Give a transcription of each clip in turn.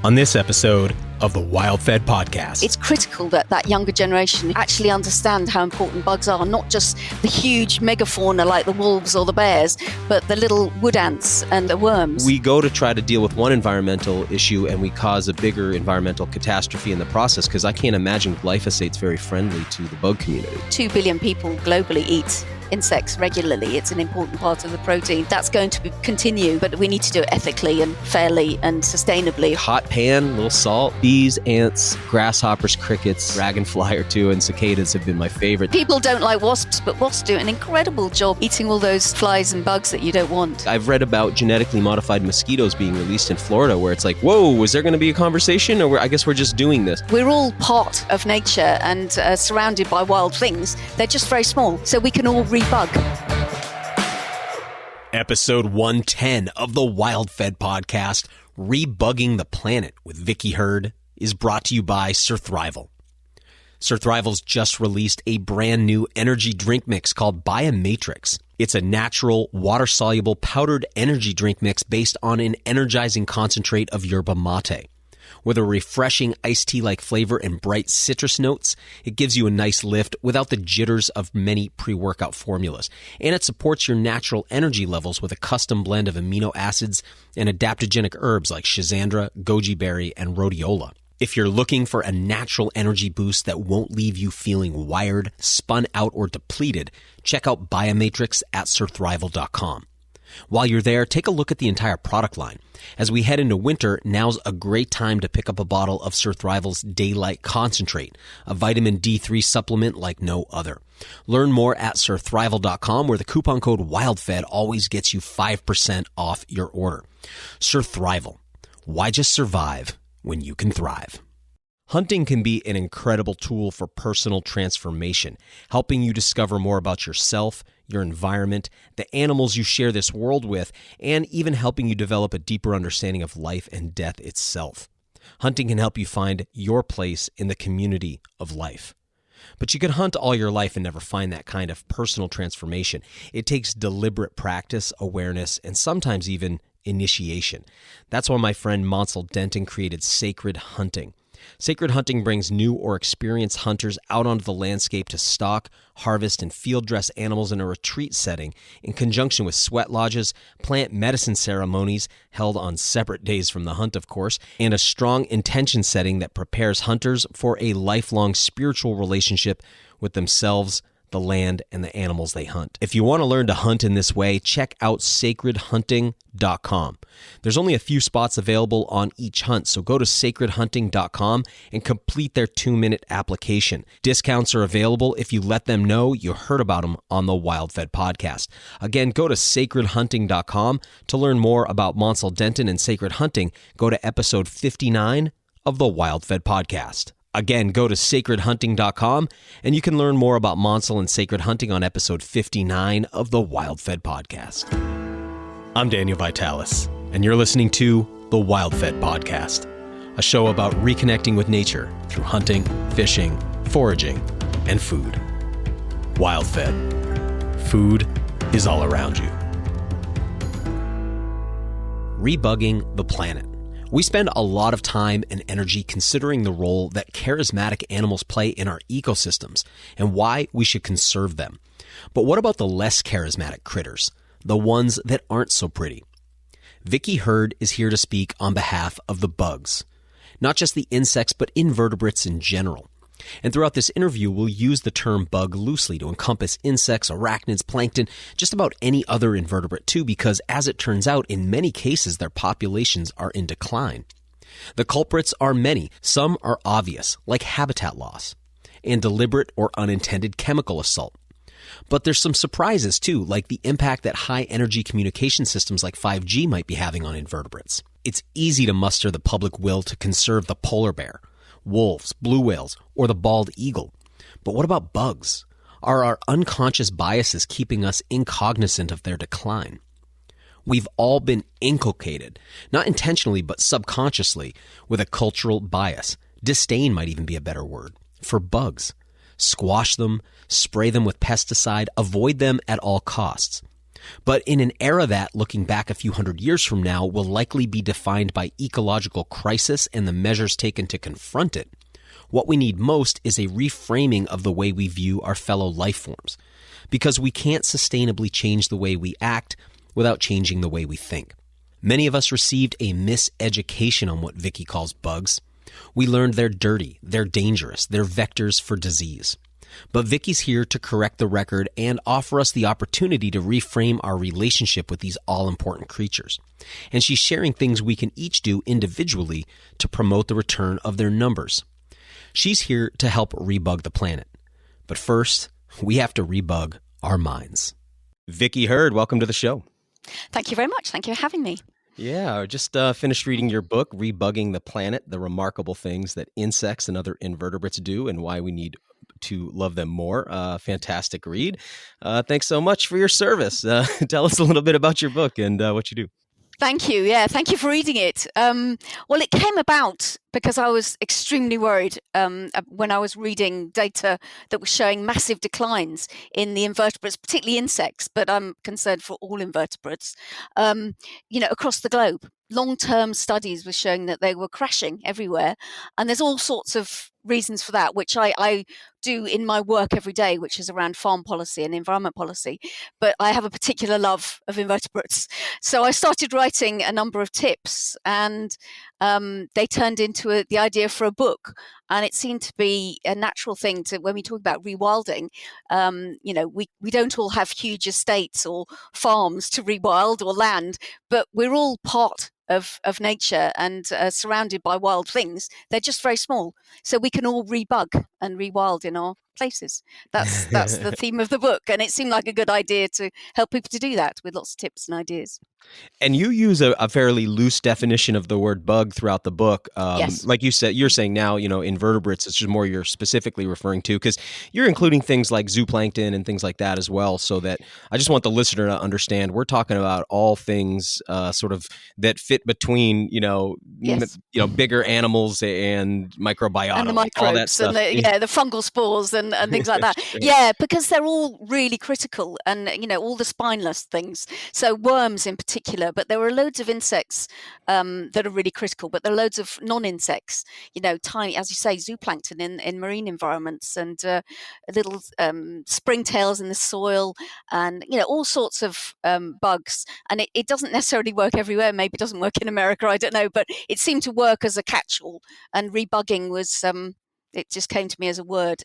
On this episode of the WildFed podcast. It's critical that that younger generation actually understand how important bugs are, not just the huge megafauna like the wolves or the bears, but the little wood ants and the worms. We go to try to deal with one environmental issue and we cause a bigger environmental catastrophe in the process, because I can't imagine glyphosate's very friendly to the bug community. 2 billion people globally eat insects regularly. It's an important part of the protein. That's going to continue, but we need to do it ethically and fairly and sustainably. Hot pan, little salt. Bees, ants, grasshoppers, crickets, dragonfly or two, and cicadas have been my favorite. People don't like wasps, but wasps do an incredible job eating all those flies and bugs that you don't want. I've read about genetically modified mosquitoes being released in Florida, where it's like, whoa, was there going to be a conversation? Or I guess we're just doing this. We're all part of nature and surrounded by wild things. They're just very small, so we can all rebug. Episode 110 of the WildFed podcast, Rebugging the Planet with Vicki Hird, is brought to you by Surthrival. Surthrival's just released a brand new energy drink mix called Biomatrix. It's a natural, water-soluble, powdered energy drink mix based on an energizing concentrate of yerba mate. With a refreshing iced tea-like flavor and bright citrus notes, it gives you a nice lift without the jitters of many pre-workout formulas. And it supports your natural energy levels with a custom blend of amino acids and adaptogenic herbs like schizandra, goji berry, and rhodiola. If you're looking for a natural energy boost that won't leave you feeling wired, spun out, or depleted, check out Biomatrix at surthrival.com. While you're there, take a look at the entire product line. As we head into winter, now's a great time to pick up a bottle of Surthrival's Daylight Concentrate, a vitamin D3 supplement like no other. Learn more at surthrival.com, where the coupon code WildFed always gets you 5% off your order. Surthrival. Why just survive when you can thrive? Hunting can be an incredible tool for personal transformation, helping you discover more about yourself, your environment, the animals you share this world with, and even helping you develop a deeper understanding of life and death itself. Hunting can help you find your place in the community of life. But you could hunt all your life and never find that kind of personal transformation. It takes deliberate practice, awareness, and sometimes even initiation. That's why my friend Monsell Denton created Sacred Hunting. Sacred Hunting brings new or experienced hunters out onto the landscape to stalk, harvest, and field dress animals in a retreat setting in conjunction with sweat lodges, plant medicine ceremonies held on separate days from the hunt, of course, and a strong intention setting that prepares hunters for a lifelong spiritual relationship with themselves, the land, and the animals they hunt. If you want to learn to hunt in this way, check out sacredhunting.com. There's only a few spots available on each hunt, so go to sacredhunting.com and complete their 2-minute application. Discounts are available if you let them know you heard about them on the WildFed podcast. Again, go to sacredhunting.com to learn more about Monsell Denton and Sacred Hunting. Go to episode 59 of the WildFed podcast. Again, go to sacredhunting.com, and you can learn more about Monsell and Sacred Hunting on episode 59 of the WildFed podcast. I'm Daniel Vitalis, and you're listening to the WildFed podcast, a show about reconnecting with nature through hunting, fishing, foraging, and food. WildFed. Food is all around you. Rebugging the planet. We spend a lot of time and energy considering the role that charismatic animals play in our ecosystems and why we should conserve them. But what about the less charismatic critters, the ones that aren't so pretty? Vicki Hird is here to speak on behalf of the bugs, not just the insects, but invertebrates in general. And throughout this interview, we'll use the term bug loosely to encompass insects, arachnids, plankton, just about any other invertebrate too, because as it turns out, in many cases, their populations are in decline. The culprits are many. Some are obvious, like habitat loss, and deliberate or unintended chemical assault. But there's some surprises too, like the impact that high-energy communication systems like 5G might be having on invertebrates. It's easy to muster the public will to conserve the polar bear, wolves, blue whales, or the bald eagle. But what about bugs? Are our unconscious biases keeping us incognizant of their decline? We've all been inculcated, not intentionally but subconsciously, with a cultural bias. Disdain might even be a better word, for bugs. Squash them, spray them with pesticide, avoid them at all costs. But in an era that, looking back a few hundred years from now, will likely be defined by ecological crisis and the measures taken to confront it, what we need most is a reframing of the way we view our fellow life forms. Because we can't sustainably change the way we act without changing the way we think. Many of us received a miseducation on what Vicki calls bugs. We learned they're dirty, they're dangerous, they're vectors for disease. But Vicki's here to correct the record and offer us the opportunity to reframe our relationship with these all-important creatures. And she's sharing things we can each do individually to promote the return of their numbers. She's here to help rebug the planet. But first, we have to rebug our minds. Vicki Hird, welcome to the show. Thank you very much. Thank you for having me. Yeah, I just finished reading your book, Rebugging the Planet, the remarkable things that insects and other invertebrates do and why we need to love them more. Fantastic read. Thanks so much for your service. Tell us a little bit about your book and what you do. Thank you. Yeah, thank you for reading it. Well, it came about because I was extremely worried when I was reading data that was showing massive declines in the invertebrates, particularly insects, but I'm concerned for all invertebrates, across the globe. Long-term studies were showing that they were crashing everywhere. And there's all sorts of reasons for that, which I do in my work every day, which is around farm policy and environment policy. But I have a particular love of invertebrates. So I started writing a number of tips, and they turned into the idea for a book. And it seemed to be a natural thing to, when we talk about rewilding, we don't all have huge estates or farms to rewild or land, but we're all part of nature and surrounded by wild things. They're just very small. So we can all rebug and rewild in our places. That's the theme of the book. And it seemed like a good idea to help people to do that with lots of tips and ideas. And you use a fairly loose definition of the word bug throughout the book. Yes. Like you said, you're saying now, invertebrates, it's just more you're specifically referring to, because you're including things like zooplankton and things like that as well. So that I just want the listener to understand we're talking about all things sort of that fit between, Yes. bigger animals and microbiota. And the microbes all that stuff. and the fungal spores and things like that. Yeah, because they're all really critical and, all the spineless things. So worms in particular, but there are loads of insects that are really critical, but there are loads of non-insects, tiny, as you say, zooplankton in marine environments and little springtails in the soil and, all sorts of bugs. And it doesn't necessarily work everywhere. Maybe it doesn't work in America, I don't know, but it seemed to work as a catch-all, and rebugging was it just came to me as a word.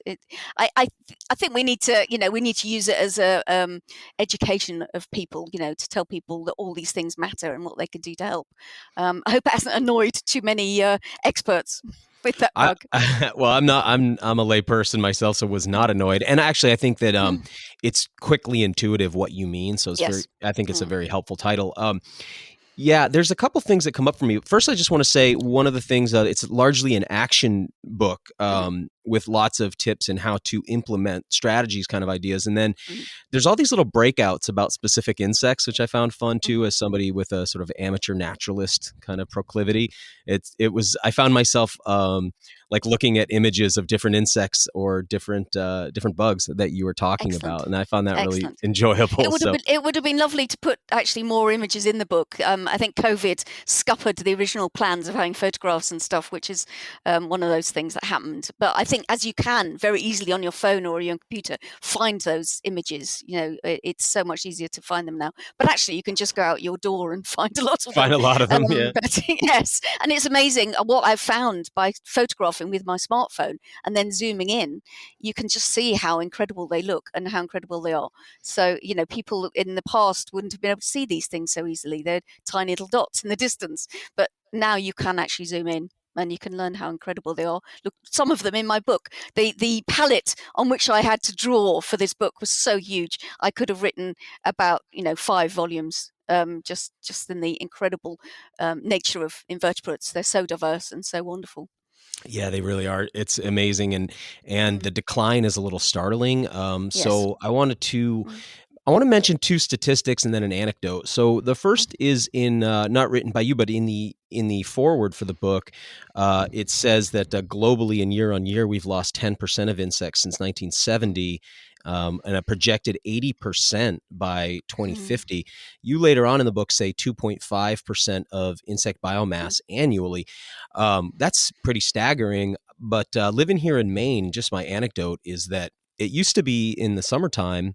I think we need to use it as a education of people, to tell people that all these things matter and what they can do to help. I hope it hasn't annoyed too many experts with that bug. Well, I'm not. I'm a lay person myself, so was not annoyed. And actually, I think that it's quickly intuitive what you mean. So it's I think it's a very helpful title. Yeah, there's a couple things that come up for me. First, I just want to say one of the things, it's largely an action book with lots of tips and how to implement strategies kind of ideas. And then there's all these little breakouts about specific insects, which I found fun too, as somebody with a sort of amateur naturalist kind of proclivity. I found myself like looking at images of different insects or different bugs that you were talking about. And I found that really enjoyable. It would have been lovely to put actually more images in the book. I think COVID scuppered the original plans of having photographs and stuff, which is one of those things that happened. But I think as you can very easily on your phone or your computer find those images, it's so much easier to find them now. But actually, you can just go out your door and find a lot of them. Yeah. But, yes, and it's amazing what I've found by photographing with my smartphone and then zooming in. You can just see how incredible they look and how incredible they are. So, people in the past wouldn't have been able to see these things so easily. They're tiny little dots in the distance, but now you can actually zoom in and you can learn how incredible they are. Look, some of them in my book, the palette on which I had to draw for this book was so huge. I could have written about 5 volumes just in the incredible nature of invertebrates. They're so diverse and so wonderful. Yeah, they really are. It's amazing, and the decline is a little startling. So I want to mention 2 statistics and then an anecdote. So the first is in not written by you, but in the foreword for the book, it says that globally and year on year we've lost 10% of insects since 1970. and a projected 80% by Mm. 2050. You later on in the book say 2.5% of insect biomass annually. That's pretty staggering. But living here in Maine, just my anecdote is that it used to be in the summertime,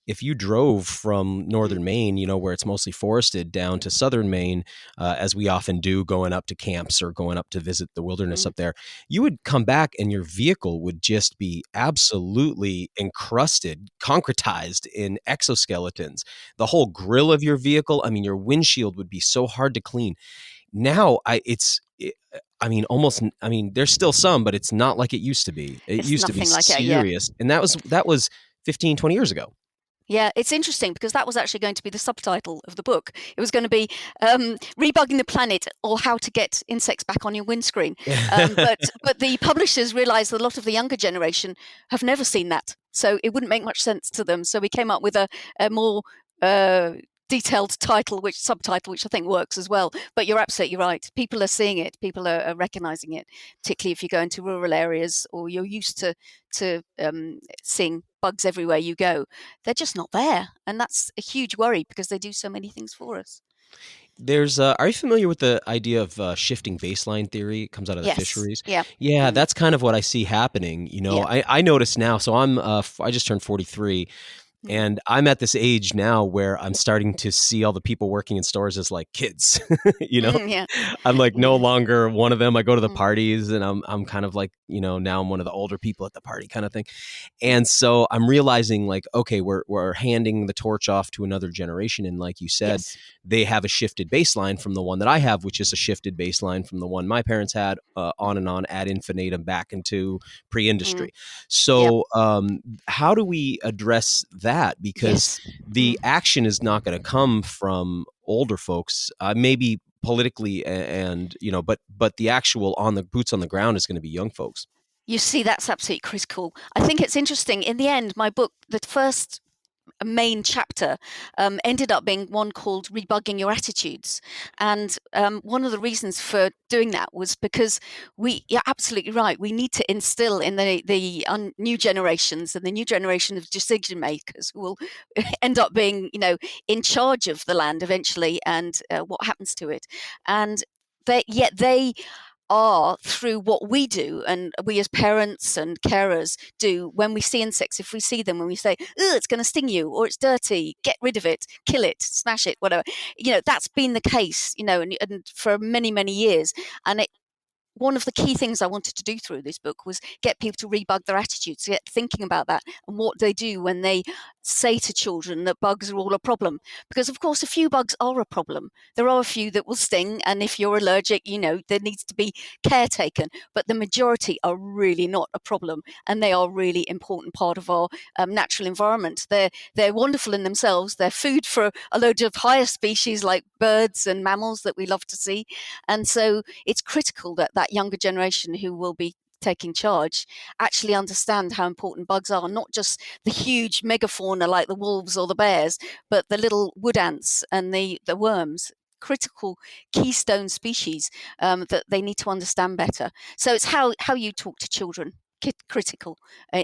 if you drove from northern Maine, where it's mostly forested, down to southern Maine, as we often do, going up to camps or going up to visit the wilderness Mm. up there, you would come back and your vehicle would just be absolutely encrusted, concretized in exoskeletons. The whole grill of your vehicle, I mean, your windshield would be so hard to clean. Now, there's still some, but it's not like it used to be. It It's used to be nothing like it. Yeah. serious. And that was 15, 20 years ago. Yeah, it's interesting because that was actually going to be the subtitle of the book. It was going to be Rebugging the Planet, or How to Get Insects Back on Your Windscreen. But the publishers realized that a lot of the younger generation have never seen that. So it wouldn't make much sense to them. So we came up with a more detailed subtitle, which I think works as well. But you're absolutely right. People are seeing it. People are recognizing it, particularly if you go into rural areas or you're used to seeing bugs everywhere you go. They're just not there. And that's a huge worry because they do so many things for us. Are you familiar with the idea of shifting baseline theory? It comes out of the Yes. fisheries. Yeah. Yeah, that's kind of what I see happening. Yeah. I notice now. So I just turned 43. And I'm at this age now where I'm starting to see all the people working in stores as like kids, Yeah. I'm like no Yeah. longer one of them. I go to the parties and I'm kind of like, now I'm one of the older people at the party kind of thing. And so I'm realizing like, okay, we're handing the torch off to another generation. And like you said, Yes. they have a shifted baseline from the one that I have, which is a shifted baseline from the one my parents had, on and on ad infinitum back into pre-industry. So how do we address that? Because Yes. the action is not going to come from older folks, maybe politically, but the actual boots on the ground is going to be young folks. You see, that's absolutely critical. I think it's interesting. In the end, my book, the first main chapter, ended up being one called Rebugging Your Attitudes. And one of the reasons for doing that was because you're absolutely right, we need to instill in the new generations and the new generation of decision makers who will end up being, in charge of the land eventually and what happens to it. And they are through what we do and we as parents and carers do when we see insects. If we see them and we say, oh, it's going to sting you, or it's dirty, get rid of it, kill it, smash it, whatever, that's been the case, and for many, many years. And one of the key things I wanted to do through this book was get people to rebug their attitudes, to get thinking about that and what they do when they say to children that bugs are all a problem. Because, of course, a few bugs are a problem. There are a few that will sting, and if you're allergic, there needs to be care taken. But the majority are really not a problem, and they are a really important part of our natural environment. They're wonderful in themselves. They're food for a load of higher species like birds and mammals that we love to see. And so it's critical that younger generation who will be taking charge actually understand how important bugs are, not just the huge megafauna like the wolves or the bears, but the little wood ants and the worms, critical keystone species that they need to understand better. So it's how you talk to children, critical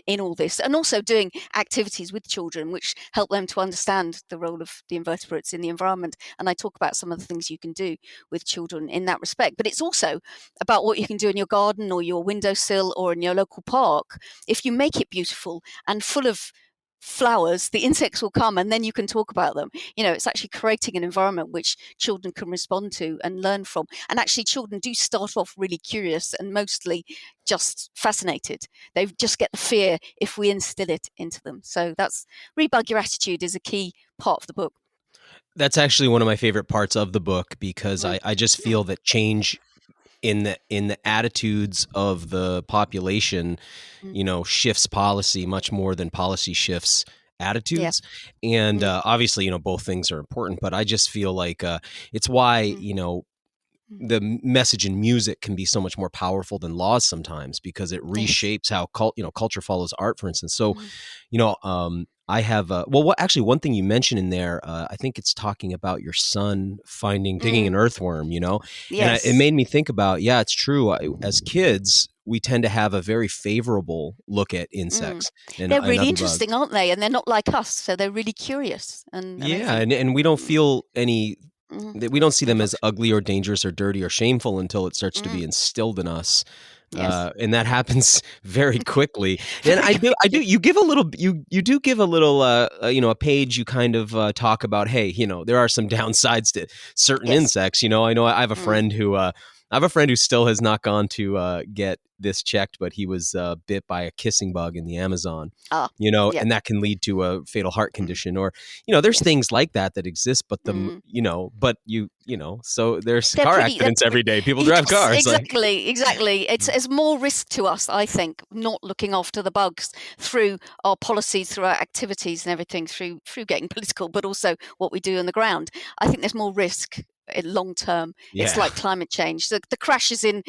in all this, and also doing activities with children which help them to understand the role of the invertebrates in the environment. And I talk about some of the things you can do with children in that respect. But it's also about what you can do in your garden or your windowsill or in your local park. If you make it beautiful and full of flowers, the insects will come and then you can talk about them. It's actually creating an environment which children can respond to and learn from. And actually children do start off really curious and mostly just fascinated. They just get the fear if we instill it into them. So that's Rebug Your Attitude is a key part of the book. That's actually one of my favorite parts of the book because I just feel that change in the attitudes of the population, shifts policy much more than policy shifts attitudes. Yeah. And obviously, both things are important, but I just feel like it's why, the message in music can be so much more powerful than laws sometimes because it reshapes how culture follows art, for instance. So, I have actually one thing you mentioned in there, I think it's talking about your son digging an earthworm, Yes. And it made me think about, it's true. As kids, we tend to have a very favorable look at insects. And they're really other interesting, bugs. aren't they? And they're not like us, so they're really curious and amazing. And we don't feel any. We don't see them as Repulsion. ugly or dangerous or dirty or shameful until it starts to be instilled in us. Yes. And that happens very quickly. And I do. You give a little. You do give a little. A page. You kind of talk about. Hey, there are some downsides to certain insects. I know. I have a friend who. Who still has not gone to get this checked, but he was bit by a kissing bug in the Amazon. And that can lead to a fatal heart condition, or there's things like that exist. But so there's car accidents every day. People drive cars. Exactly. It's more risk to us, I think, not looking after the bugs through our policies, through our activities, and everything, through getting political, but also what we do on the ground. I think there's more risk long term. It's like climate change. The crashes in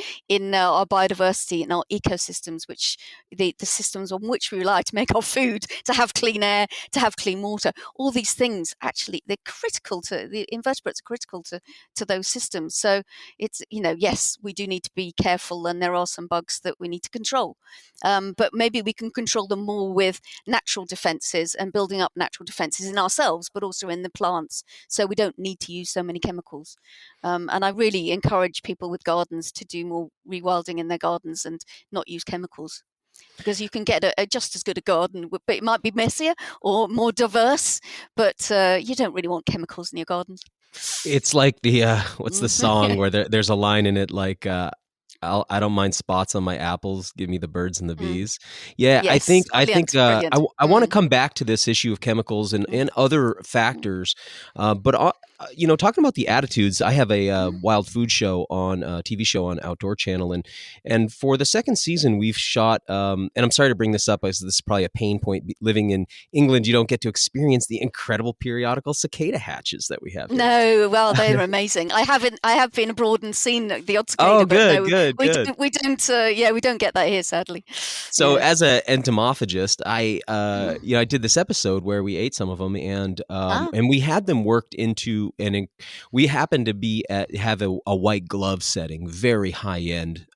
our biodiversity and our ecosystems, which the systems on which we rely to make our food, to have clean air, to have clean water, all these things, actually they're critical to the invertebrates, are critical to those systems. So it's yes, we do need to be careful, and there are some bugs that we need to control, but maybe we can control them more with natural defenses and building up natural defenses in ourselves, but also in the plants, so we don't need to use so many chemicals. And I really encourage people with gardens to do more rewilding in their gardens and not use chemicals, because you can get a just as good a garden, but it might be messier or more diverse, but you don't really want chemicals in your gardens. It's like the what's the song where there's a line in it like I don't mind spots on my apples. Give me the birds and the bees. Yeah, yes, I think I want to come back to this issue of chemicals and other factors. But talking about the attitudes, I have a wild food show on TV show on Outdoor Channel, and for the second season we've shot. And I'm sorry to bring this up, because this is probably a pain point. Living in England, you don't get to experience the incredible periodical cicada hatches that we have here. No, well, they're amazing. I have been abroad and seen the odd cicada. Oh, good. We don't get that here, sadly. So as an entomophagist, I did this episode where we ate some of them, and we had them worked into, and we happened to have a white glove setting, very high end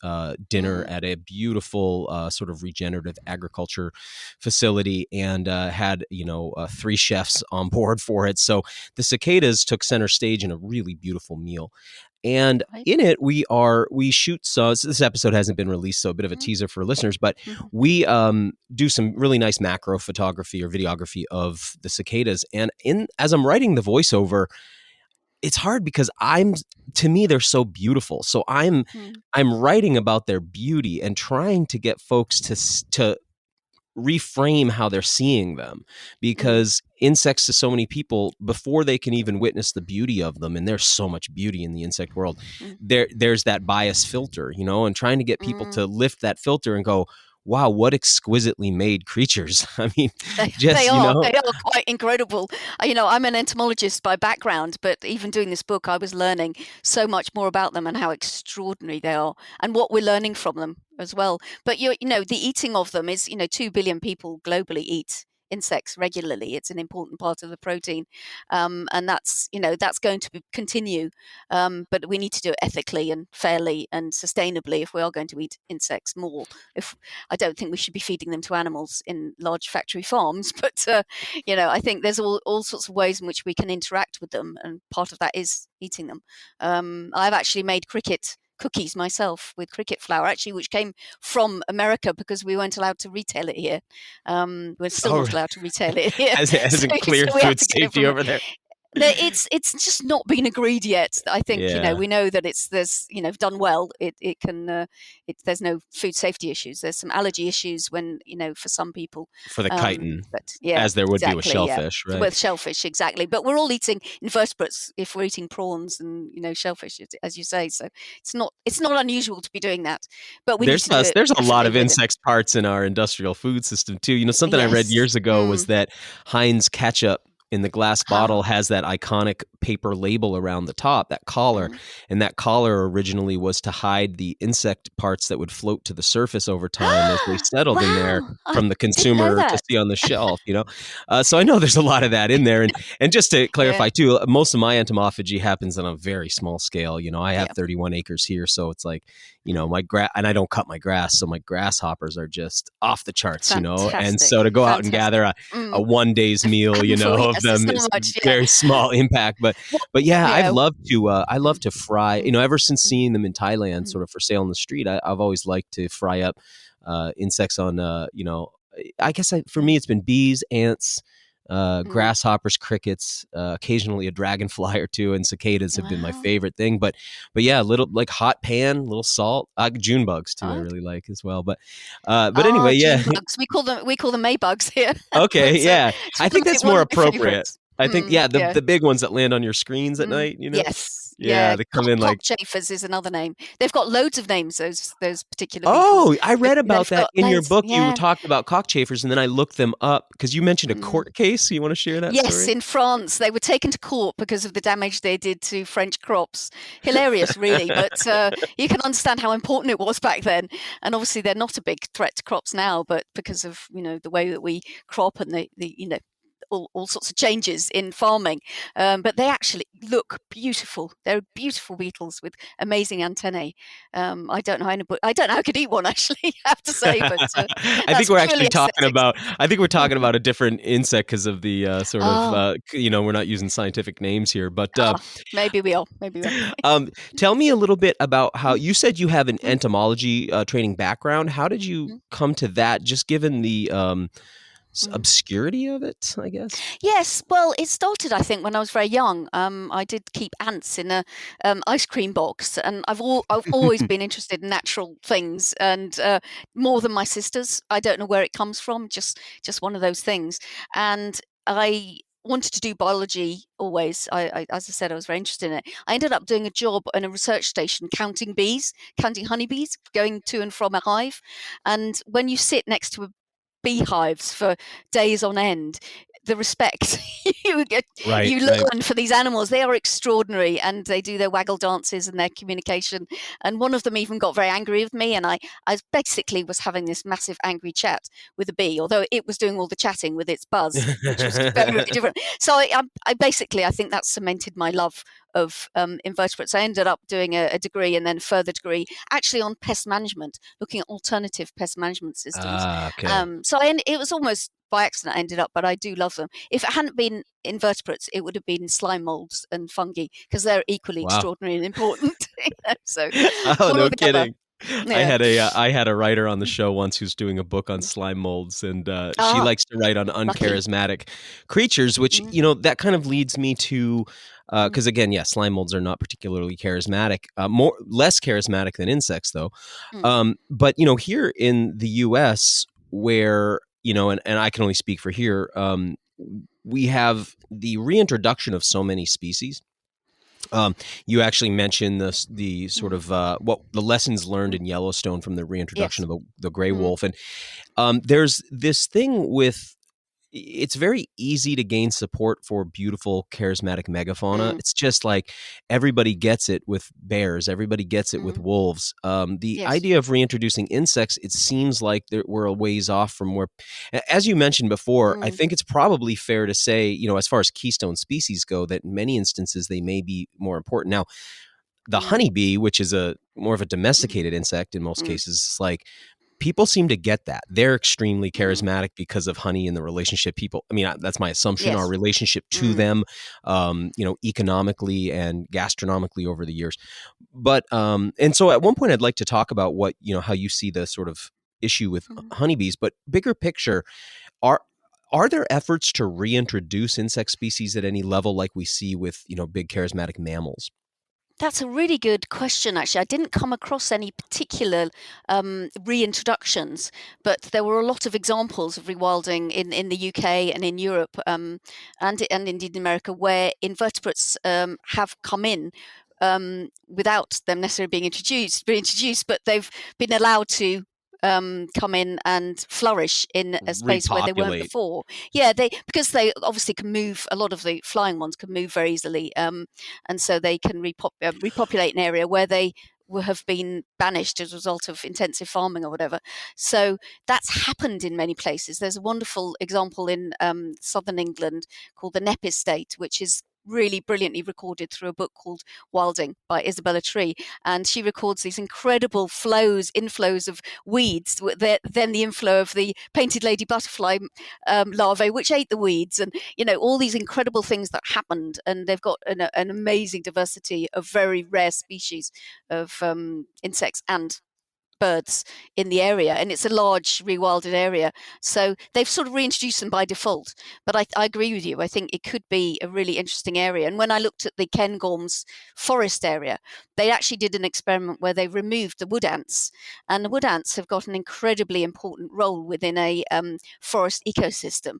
dinner at a beautiful sort of regenerative agriculture facility, and had 3 chefs on board for it. So the cicadas took center stage in a really beautiful meal. And in it, we shoot. So this episode hasn't been released, so a bit of a teaser for listeners. But we do some really nice macro photography or videography of the cicadas. And as I'm writing the voiceover, it's hard because to me they're so beautiful. So I'm writing about their beauty and trying to get folks to reframe how they're seeing them, because insects to so many people, before they can even witness the beauty of them, and there's so much beauty in the insect world, there's that bias filter, and trying to get people to lift that filter and go, wow, what exquisitely made creatures. I mean, they are quite incredible. I'm an entomologist by background, but even doing this book, I was learning so much more about them and how extraordinary they are, and what we're learning from them as well. But the eating of them is, 2 billion people globally eat insects regularly. It's an important part of the protein, and that's going to continue, but we need to do it ethically and fairly and sustainably if we are going to eat insects more. I don't think we should be feeding them to animals in large factory farms, but I think there's all sorts of ways in which we can interact with them, and part of that is eating them. I've actually made cricket cookies myself with cricket flour, actually, which came from America because we weren't allowed to retail it here. We're still not allowed to retail it here. Hasn't cleared food safety over there. It's just not been agreed yet. I think we know that there's done well. It can there's no food safety issues. There's some allergy issues when for some people for the chitin, but as there would be with shellfish, right? With shellfish, exactly. But we're all eating invertebrates if we're eating prawns and shellfish, as you say. So it's not unusual to be doing that. But there's a lot of insect parts in our industrial food system too. Something I read years ago was that Heinz ketchup And the glass bottle has that iconic paper label around the top, that collar. And that collar originally was to hide the insect parts that would float to the surface over time as they settled in there from the consumer to see on the shelf, So I know there's a lot of that in there. And just to clarify too, most of my entomophagy happens on a very small scale. I have 31 acres here. So it's like, my grass, and I don't cut my grass. So my grasshoppers are just off the charts, and so to go out and gather a 1 day's meal, of them is very small impact. But yeah, I love to fry, ever since seeing them in Thailand sort of for sale on the street, I've always liked to fry up insects on, I guess for me, it's been bees, ants, grasshoppers, crickets, occasionally a dragonfly or two, and cicadas have been my favorite thing. But yeah, little like hot pan, little salt, June bugs too. I really like as well. But anyway, June bugs. We call them Maybugs here. Okay, yeah, I think that's more appropriate. I think the big ones that land on your screens at night. Yes. Yeah, they come in like cockchafers is another name. They've got loads of names. Those particular. Oh, I read about that in your book. You talked about cockchafers, and then I looked them up because you mentioned a court case. You want to share that? Yes, story? In France, they were taken to court because of the damage they did to French crops. Hilarious, really, but you can understand how important it was back then. And obviously, they're not a big threat to crops now, but because of the way that we crop and the all sorts of changes in farming, but they actually look beautiful. They're beautiful beetles with amazing antennae. I don't know how I could eat one, actually, I have to say. But I think we're actually talking about. I think we're talking about a different insect because of the sort of. We're not using scientific names here, but maybe we are. Tell me a little bit about how you said you have an entomology training background. How did you come to that? Just given the obscurity of it, I guess. Yes, well, it started, I think, when I was very young. I did keep ants in a ice cream box, and I've always been interested in natural things, and more than my sisters. I don't know where it comes from. Just one of those things, and I wanted to do biology always. I as I said, I was very interested in it. I ended up doing a job in a research station counting honeybees going to and from a hive, and when you sit next to beehives for days on end, the respect you learn for these animals, they are extraordinary, and they do their waggle dances and their communication. And one of them even got very angry with me, and I basically was having this massive angry chat with a bee, although it was doing all the chatting with its buzz, which was very different. So I basically, I think that cemented my love of invertebrates. I ended up doing a degree and then a further degree actually on pest management, looking at alternative pest management systems. So it was almost by accident I ended up, but I do love them. If it hadn't been invertebrates, it would have been slime molds and fungi, because they're equally extraordinary and important. So, no kidding. Yeah. I had a writer on the show once who's doing a book on slime molds, and she likes to write on uncharismatic creatures, which that kind of leads me to because again, slime molds are not particularly charismatic, less charismatic than insects, though. But here in the U.S., where and I can only speak for here, we have the reintroduction of so many species. You actually mentioned the sort of what the lessons learned in Yellowstone from the reintroduction of the gray wolf, and there's this thing with. It's very easy to gain support for beautiful, charismatic megafauna. It's just like everybody gets it with bears. Everybody gets it with wolves. The idea of reintroducing insects, it seems like we're a ways off from where, as you mentioned before, I think it's probably fair to say, as far as keystone species go, that in many instances they may be more important. Now, the honeybee, which is more of a domesticated insect in most cases, is like, people seem to get that. They're extremely charismatic because of honey and the relationship that's my assumption, our relationship to them, economically and gastronomically over the years. But, and so at one point I'd like to talk about what, how you see the sort of issue with honeybees, but bigger picture, are there efforts to reintroduce insect species at any level like we see with, big charismatic mammals? That's a really good question, actually. I didn't come across any particular reintroductions, but there were a lot of examples of rewilding in the UK and in Europe and indeed in America, where invertebrates have come in without them necessarily being introduced, but they've been allowed to come in and flourish in a space where they weren't Repopulate. before. Because they obviously can move. A lot of the flying ones can move very easily, and so they can repopulate an area where they have been banished as a result of intensive farming or whatever. So that's happened in many places. There's a wonderful example in southern England called the Knepp Estate, which is really brilliantly recorded through a book called Wilding by Isabella Tree, and she records these incredible inflows of weeds, then the inflow of the painted lady butterfly larvae, which ate the weeds, and all these incredible things that happened. And they've got an amazing diversity of very rare species of insects and birds in the area, and it's a large rewilded area, so they've sort of reintroduced them by default. But I agree with you. I think it could be a really interesting area. And when I looked at the Cairngorms forest area, they actually did an experiment where they removed the wood ants, and the wood ants have got an incredibly important role within a forest ecosystem,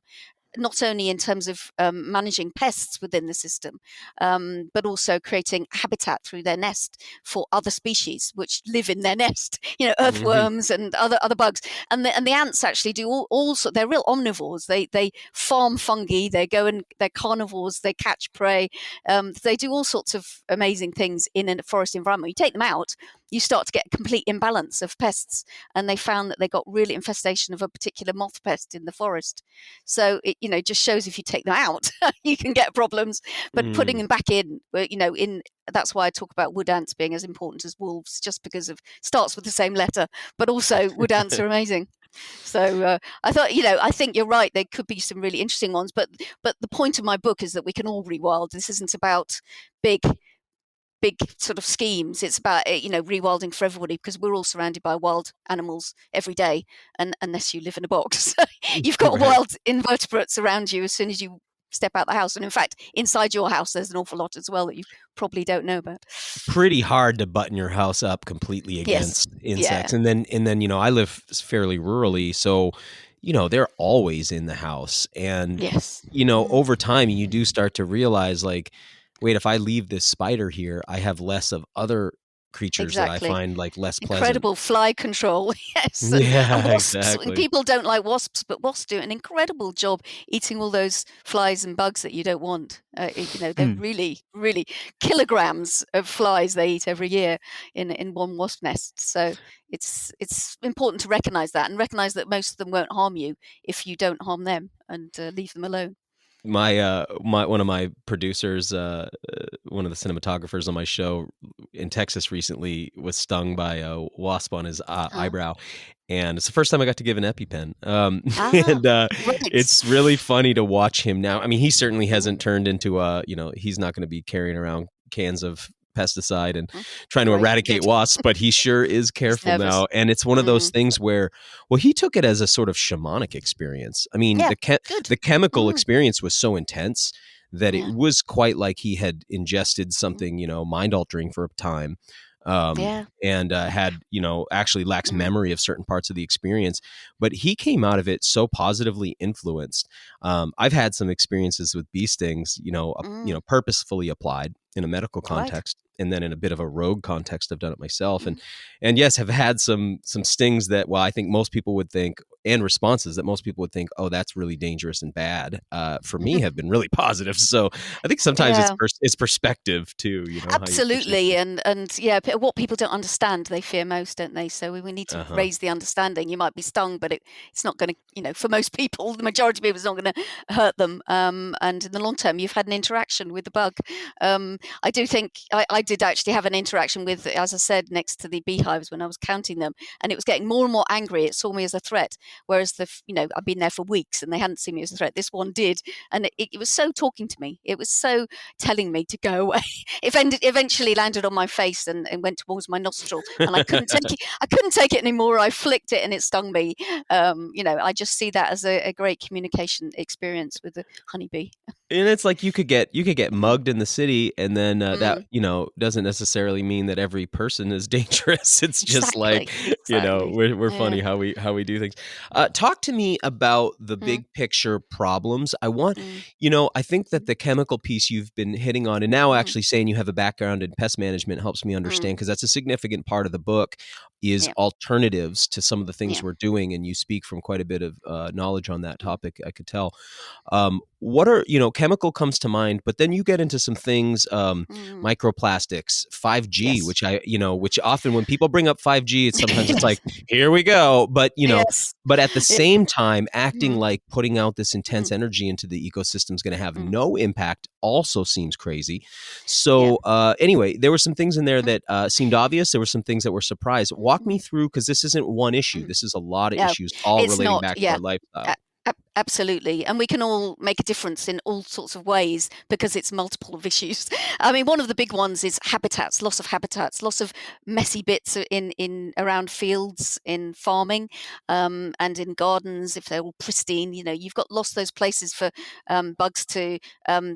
not only in terms of managing pests within the system, but also creating habitat through their nest for other species which live in their nest, earthworms and other bugs. And the ants actually do also, they're real omnivores. They farm fungi, they're carnivores, they catch prey. They do all sorts of amazing things in a forest environment. You take them out, you start to get a complete imbalance of pests. And they found that they got really infestation of a particular moth pest in the forest. So it just shows if you take them out, you can get problems. But putting them back in, that's why I talk about wood ants being as important as wolves, just because starts with the same letter, but also wood ants are amazing. So I think you're right. There could be some really interesting ones, but the point of my book is that we can all rewild. This isn't about big sort of schemes. It's about rewilding for everybody, because we're all surrounded by wild animals every day, and unless you live in a box, you've got wild invertebrates around you as soon as you step out the house. And in fact, inside your house there's an awful lot as well that you probably don't know about. Pretty hard to button your house up completely against insects. And then I live fairly rurally, so they're always in the house. And over time you do start to realize, like, wait, if I leave this spider here, I have less of other creatures that I find like less pleasant. Incredible fly control. Yes. And wasps. Exactly. People don't like wasps, but wasps do an incredible job eating all those flies and bugs that you don't want. They're really, really kilograms of flies they eat every year in one wasp nest. So it's important to recognize that, and recognize that most of them won't harm you if you don't harm them, and leave them alone. My one of my producers, one of the cinematographers on my show in Texas recently was stung by a wasp on his eyebrow, and it's the first time I got to give an EpiPen. It's really funny to watch him now. I mean, he certainly hasn't turned into he's not going to be carrying around cans of pesticide and trying to eradicate wasps, but he sure is careful now. And it's one of those things where, he took it as a sort of shamanic experience. I mean, the chemical experience was so intense that it was quite like he had ingested something, mind altering for a time. And had, actually lacks memory of certain parts of the experience, but he came out of it so positively influenced. I've had some experiences with bee stings, purposefully applied in a medical context, and then in a bit of a rogue context, I've done it myself, and yes, have had some stings that, I think most people would think, and responses that most people would think, oh, that's really dangerous and bad. For me, have been really positive. So I think sometimes it's perspective too. Absolutely, and what people don't understand, they fear most, don't they? So we need to raise the understanding. You might be stung, but it's not going to, for most people, the majority of people, it's not going to hurt them. And in the long term, you've had an interaction with the bug. I do think I did actually have an interaction with, as I said, next to the beehives when I was counting them, and it was getting more and more angry. It saw me as a threat, whereas I've been there for weeks and they hadn't seen me as a threat. This one did, and it was so talking to me. It was so telling me to go away. It eventually landed on my face and went towards my nostril, and I couldn't take it. I couldn't take it anymore. I flicked it and it stung me. I just see that as a great communication experience with the honeybee. And it's like you could get mugged in the city, and then that doesn't necessarily mean that every person is dangerous. It's just we're funny how we do things. Talk to me about the big picture problems. I want I think that the chemical piece you've been hitting on, and now actually saying you have a background in pest management helps me understand, because that's a significant part of the book. is Yeah. alternatives to some of the things Yeah. we're doing, and you speak from quite a bit of knowledge on that topic, I could tell. What are, chemical comes to mind, but then you get into some things, microplastics, 5G, Yes. which often when people bring up 5G, sometimes it's like, here we go. But, Yes. but at the Yeah. same time, acting Mm. like putting out this intense energy into the ecosystem is going to have no impact also seems crazy. So anyway, there were some things in there that seemed obvious. There were some things that were surprised. Walk me through, because this isn't one issue. This is a lot of No, issues all it's relating not. back to Yeah. our lifestyle. Absolutely. And we can all make a difference in all sorts of ways because it's multiple of issues. I mean, one of the big ones is habitats, loss of habitats, loss of messy bits in around fields, in farming, and in gardens. If they're all pristine, you've got lost those places for bugs to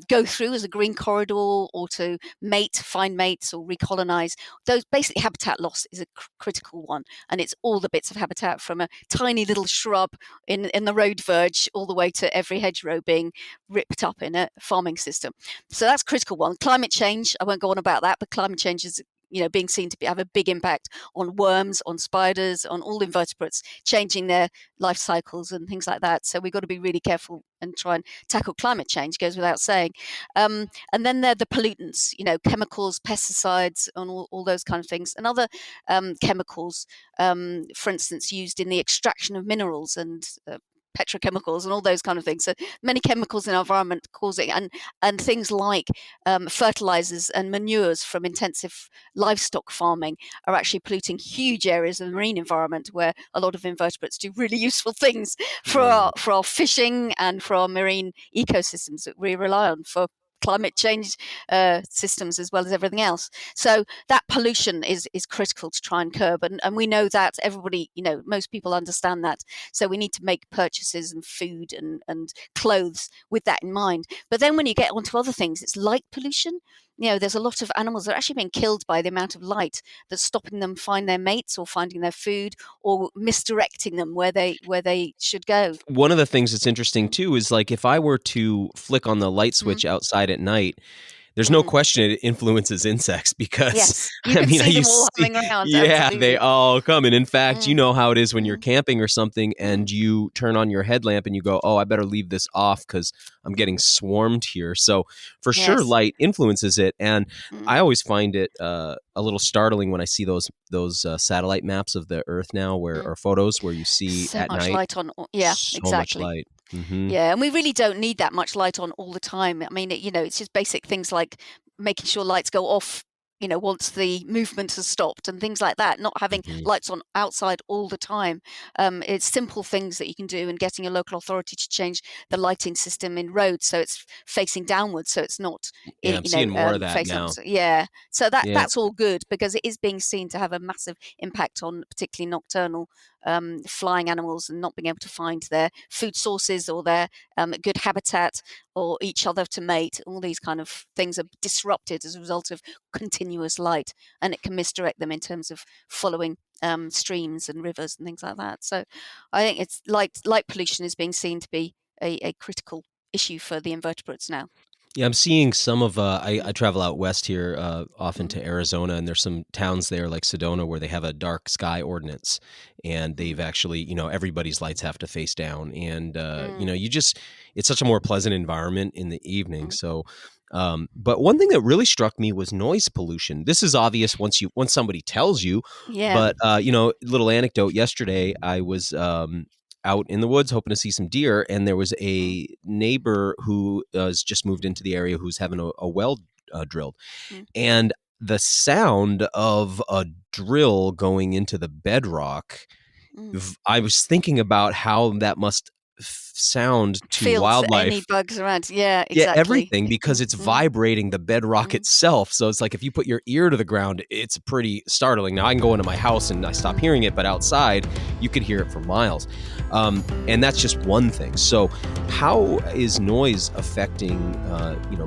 go through as a green corridor, or to mate, find mates, or recolonize. Those basically, habitat loss is a critical one. And it's all the bits of habitat, from a tiny little shrub in the road verge all the way to every hedgerow being ripped up in a farming system. So that's a critical one. Climate change, I won't go on about that, but climate change is being seen to have a big impact on worms, on spiders, on all invertebrates, changing their life cycles and things like that. So we've got to be really careful and try and tackle climate change, goes without saying. And then there are the pollutants, chemicals, pesticides, and all those kind of things. And other chemicals, for instance, used in the extraction of minerals and petrochemicals and all those kind of things. So many chemicals in our environment causing, and things like fertilizers and manures from intensive livestock farming are actually polluting huge areas of the marine environment, where a lot of invertebrates do really useful things for our fishing and for our marine ecosystems that we rely on for climate change systems, as well as everything else. So that pollution is critical to try and curb, and we know that. Everybody, most people understand that. So we need to make purchases and food and clothes with that in mind. But then when you get onto other things, it's light pollution. There's a lot of animals that are actually being killed by the amount of light that's stopping them find their mates, or finding their food, or misdirecting them where they should go. One of the things that's interesting too is, like, if I were to flick on the light switch outside at night, there's no question it influences insects, because yes, you can see them all humming around. Yeah, absolutely. they all come. And in fact, you know how it is when you're camping or something and you turn on your headlamp and you go, oh, I better leave this off because I'm getting swarmed here. So for sure, light influences it. And I always find it a little startling when I see those satellite maps of the Earth now, or photos where you see so at much night. light on. So Exactly. much light. Mm-hmm. Yeah, and we really don't need that much light on all the time. I mean, it's just basic things like making sure lights go off, once the movement has stopped, and things like that. Not having lights on outside all the time. It's simple things that you can do, and getting a local authority to change the lighting system in roads so it's facing downwards, so it's not. I'm seeing more of that now. Yeah, so that's all good, because it is being seen to have a massive impact on particularly nocturnal flying animals, and not being able to find their food sources or their good habitat, or each other to mate. All these kind of things are disrupted as a result of continuous light, and it can misdirect them in terms of following streams and rivers and things like that. So I think it's light pollution is being seen to be a critical issue for the invertebrates now. Yeah, I'm seeing some of, I travel out west here often to Arizona, and there's some towns there like Sedona where they have a dark sky ordinance, and they've actually, everybody's lights have to face down, and, it's such a more pleasant environment in the evening. So, but one thing that really struck me was noise pollution. This is obvious once somebody tells you, but, little anecdote, yesterday I was, out in the woods hoping to see some deer, and there was a neighbor who has just moved into the area who's having a well drilled, and the sound of a drill going into the bedrock, I was thinking about how that must sound to wildlife. Any bugs around. Yeah, exactly. Yeah, everything, because it's vibrating the bedrock itself. So it's like if you put your ear to the ground, it's pretty startling. Now I can go into my house and I stop hearing it, but outside you could hear it for miles. And that's just one thing. So how is noise affecting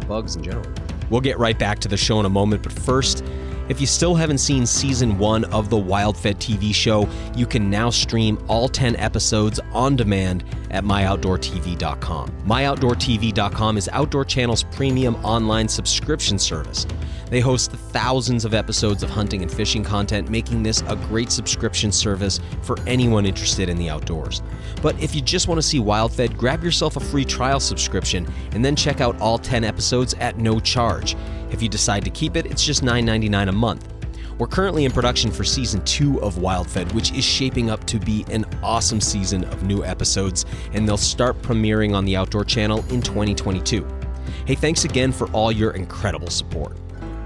bugs in general? We'll get right back to the show in a moment, but first, if you still haven't seen season 1 of the WildFed TV show, you can now stream all 10 episodes on demand at myoutdoortv.com. Myoutdoortv.com is Outdoor Channel's premium online subscription service. They host thousands of episodes of hunting and fishing content, making this a great subscription service for anyone interested in the outdoors. But if you just want to see WildFed, grab yourself a free trial subscription and then check out all 10 episodes at no charge. If you decide to keep it, it's just $9.99 a month. We're currently in production for Season 2 of WildFed, which is shaping up to be an awesome season of new episodes, and they'll start premiering on the Outdoor Channel in 2022. Hey, thanks again for all your incredible support.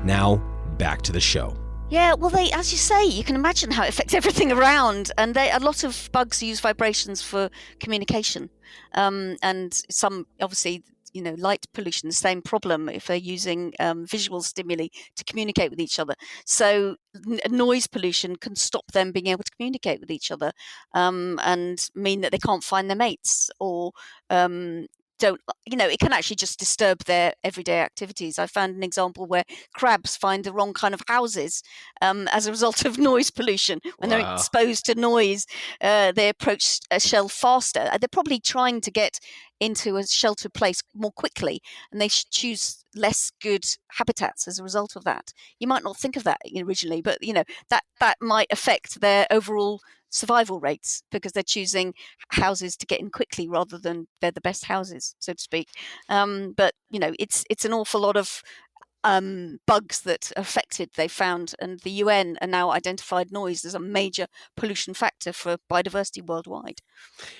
Now, back to the show. Yeah, well, as you say, you can imagine how it affects everything around. And a lot of bugs use vibrations for communication. And some, obviously, light pollution, the same problem if they're using visual stimuli to communicate with each other. So noise pollution can stop them being able to communicate with each other and mean that they can't find their mates or it can actually just disturb their everyday activities. I found an example where crabs find the wrong kind of houses as a result of noise pollution. When they're exposed to noise, they approach a shell faster. They're probably trying to get into a sheltered place more quickly, and they choose less good habitats as a result of that. You might not think of that originally, but that might affect their overall survival rates because they're choosing houses to get in quickly rather than they're the best houses, so to speak. But it's an awful lot of bugs that are affected, they found, and the UN are now identified noise as a major pollution factor for biodiversity worldwide.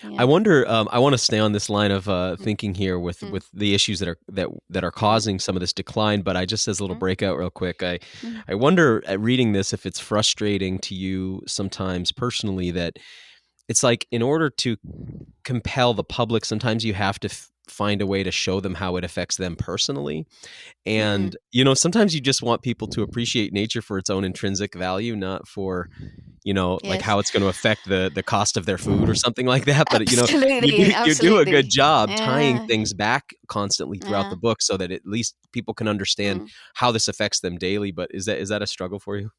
Yeah. I wonder. I want to stay on this line of thinking here with the issues that are causing some of this decline. But I just, as a little breakout, real quick, I wonder at reading this if it's frustrating to you sometimes personally that it's like in order to compel the public, sometimes you have to find a way to show them how it affects them personally. And, sometimes you just want people to appreciate nature for its own intrinsic value, not for, like how it's going to affect the cost of their food or something like that. But, you do a good job tying things back constantly throughout the book so that at least people can understand how this affects them daily. But is that a struggle for you?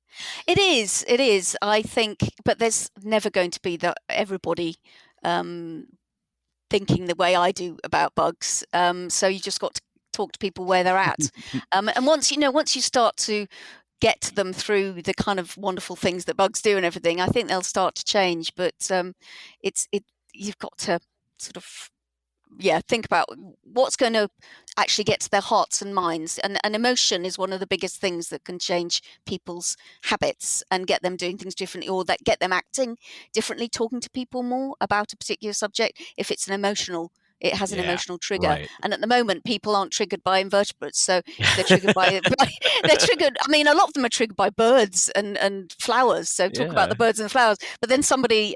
It is, I think, but there's never going to be everybody thinking the way I do about bugs. So you just got to talk to people where they're at. And once you start to get to them through the kind of wonderful things that bugs do and everything, I think they'll start to change. But you've got to sort of think about what's going to actually get to their hearts and minds. And emotion is one of the biggest things that can change people's habits and get them doing things differently, or that get them acting differently, talking to people more about a particular subject if it's it has an emotional trigger. Right. And at the moment, people aren't triggered by invertebrates. So they're triggered they're triggered. I mean, a lot of them are triggered by birds and flowers. So talk about the birds and the flowers. But then somebody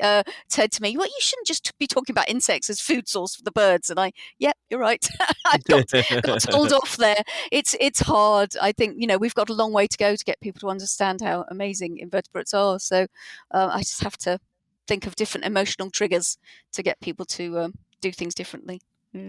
said to me, well, you shouldn't just be talking about insects as food source for the birds. And you're right. I got told off there. It's hard. I think, we've got a long way to go to get people to understand how amazing invertebrates are. So I just have to think of different emotional triggers to get people to do things differently.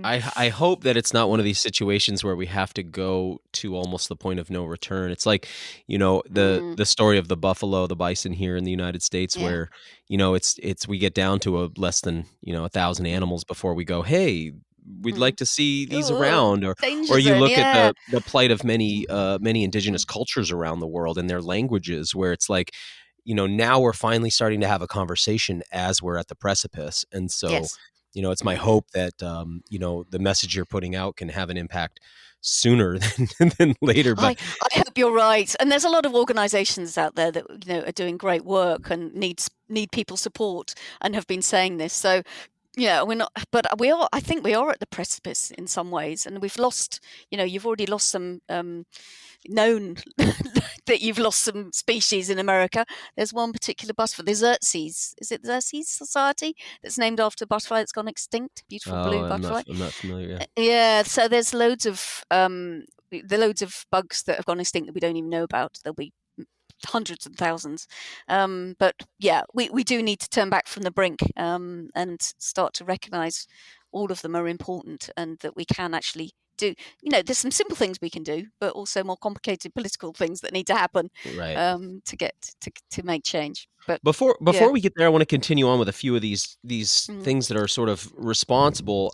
I hope that it's not one of these situations where we have to go to almost the point of no return. It's like, the story of the buffalo, the bison here in the United States, where, it's we get down to less than 1,000 animals before we go, hey, we'd like to see these around, or you look at the plight of many indigenous cultures around the world and their languages, where it's like, now we're finally starting to have a conversation as we're at the precipice. And so it's my hope that, the message you're putting out can have an impact sooner than later. But I hope you're right. And there's a lot of organizations out there that, are doing great work and need people's support and have been saying this. So, we're not, but we are, I think we are at the precipice in some ways. And we've lost, you've already lost some known that you've lost some species in America. There's one particular butterfly, the Xerces. Is it the Xerces Society that's named after a butterfly that's gone extinct? Beautiful blue butterfly. I'm not familiar. Yeah, so there's loads of bugs that have gone extinct that we don't even know about. There'll be hundreds and thousands. But we do need to turn back from the brink and start to recognize all of them are important and that we can actually do, there's some simple things we can do, but also more complicated political things that need to happen to get to make change. But before we get there, I want to continue on with a few of these things that are sort of responsible.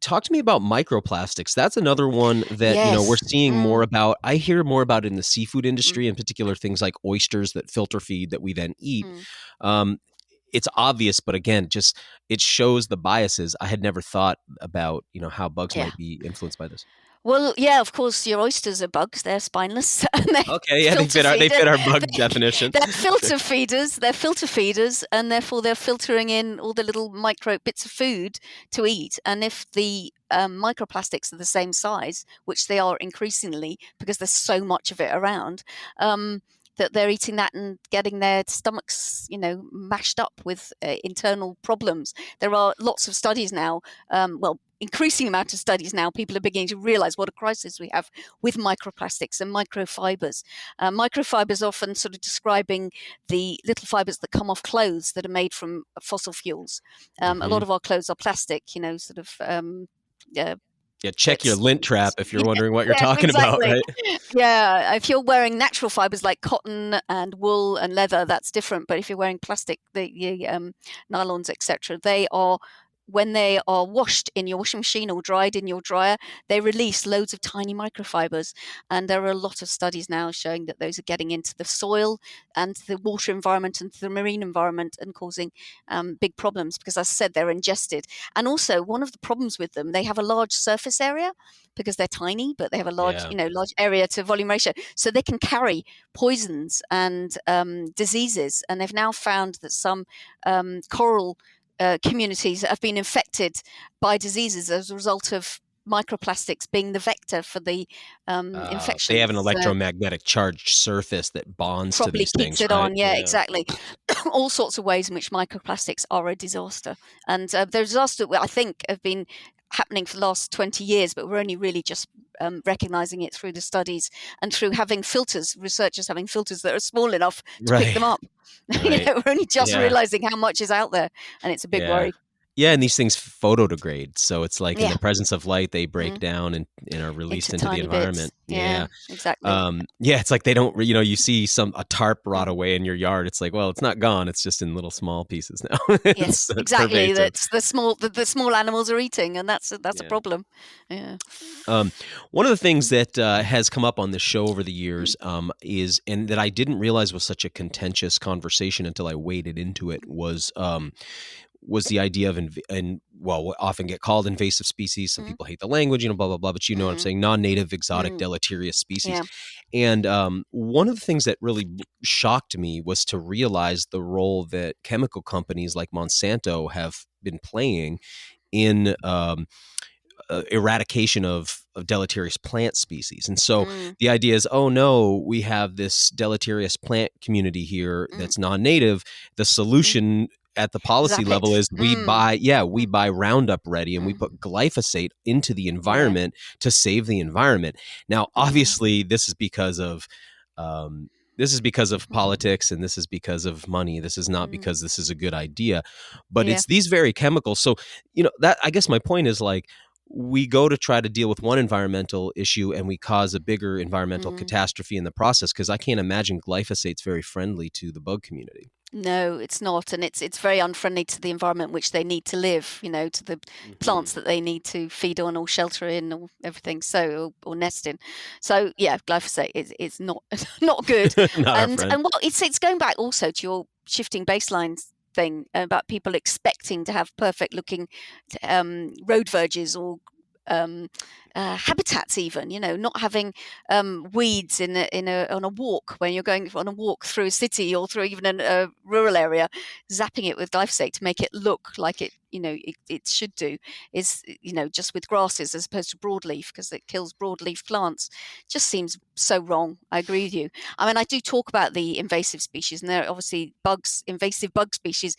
Talk to me about microplastics. That's another one that we're seeing more about. I hear more about it in the seafood industry, in particular things like oysters that filter feed that we then eat. It's obvious, but again, it shows the biases. I had never thought about how bugs might be influenced by this. Well, yeah, of course, your oysters are bugs. They're spineless. And they fit our bug definition. They're filter feeders. They're filter feeders, and therefore they're filtering in all the little micro bits of food to eat. And if the microplastics are the same size, which they are increasingly because there's so much of it around, that they're eating that and getting their stomachs, mashed up with internal problems. There are lots of studies now, increasing amount of studies now, people are beginning to realize what a crisis we have with microplastics and microfibers. Microfibers often sort of describing the little fibers that come off clothes that are made from fossil fuels. A lot of our clothes are plastic, check your lint trap if you're wondering what you're talking about, right? Yeah, if you're wearing natural fibers like cotton and wool and leather, that's different. But if you're wearing plastic, the nylons, etc., they are, when they are washed in your washing machine or dried in your dryer, they release loads of tiny microfibers. And there are a lot of studies now showing that those are getting into the soil and the water environment and the marine environment and causing big problems because, as I said, they're ingested. And also, one of the problems with them, they have a large surface area because they're tiny, but they have a large area to volume ratio. So they can carry poisons and diseases. And they've now found that some coral communities have been infected by diseases as a result of microplastics being the vector for the infection. They have an electromagnetic charged surface that bonds to these things. Keeps it on, exactly. All sorts of ways in which microplastics are a disaster. And the disaster, I think, have been happening for the last 20 years, but we're only really just recognizing it through the studies and through having filters, researchers having filters that are small enough to pick them up. We're only just realizing how much is out there, and it's a big worry. Yeah, and these things photodegrade, so it's like in the presence of light, they break down and are released into the environment. Yeah, exactly. It's like they don't, you see a tarp rot away in your yard. It's like, well, it's not gone; it's just in little small pieces now. Yes, exactly. That's the small animals are eating, and that's a problem. Yeah. One of the things that has come up on this show over the years is, and that I didn't realize was such a contentious conversation until I waded into it, was the idea of, what often get called invasive species. Some people hate the language, blah, blah, blah, but what I'm saying, non-native, exotic, deleterious species. Yeah. And one of the things that really shocked me was to realize the role that chemical companies like Monsanto have been playing in eradication of deleterious plant species. And so the idea is, oh no, we have this deleterious plant community here that's non-native. The solution at the policy level is we buy Roundup Ready and we put glyphosate into the environment to save the environment. Now, obviously, this is because of politics, and this is because of money. This is not because this is a good idea, but it's these very chemicals. So, that, I guess my point is, like, we go to try to deal with one environmental issue and we cause a bigger environmental catastrophe in the process, because I can't imagine glyphosate's very friendly to the bug community. No, it's not, and it's very unfriendly to the environment which they need to live, to the plants that they need to feed on or shelter in or everything, or nest in. So glyphosate is not not good. And it's going back also to your shifting baselines thing about people expecting to have perfect looking road verges or habitats, even not having weeds on a walk when you're going on a walk through a city or through even a rural area. Zapping it with glyphosate to make it look like it should do is just with grasses as opposed to broadleaf, because it kills broadleaf plants. Just seems so wrong. I agree with you. I mean, I do talk about the invasive species, and there are obviously invasive bug species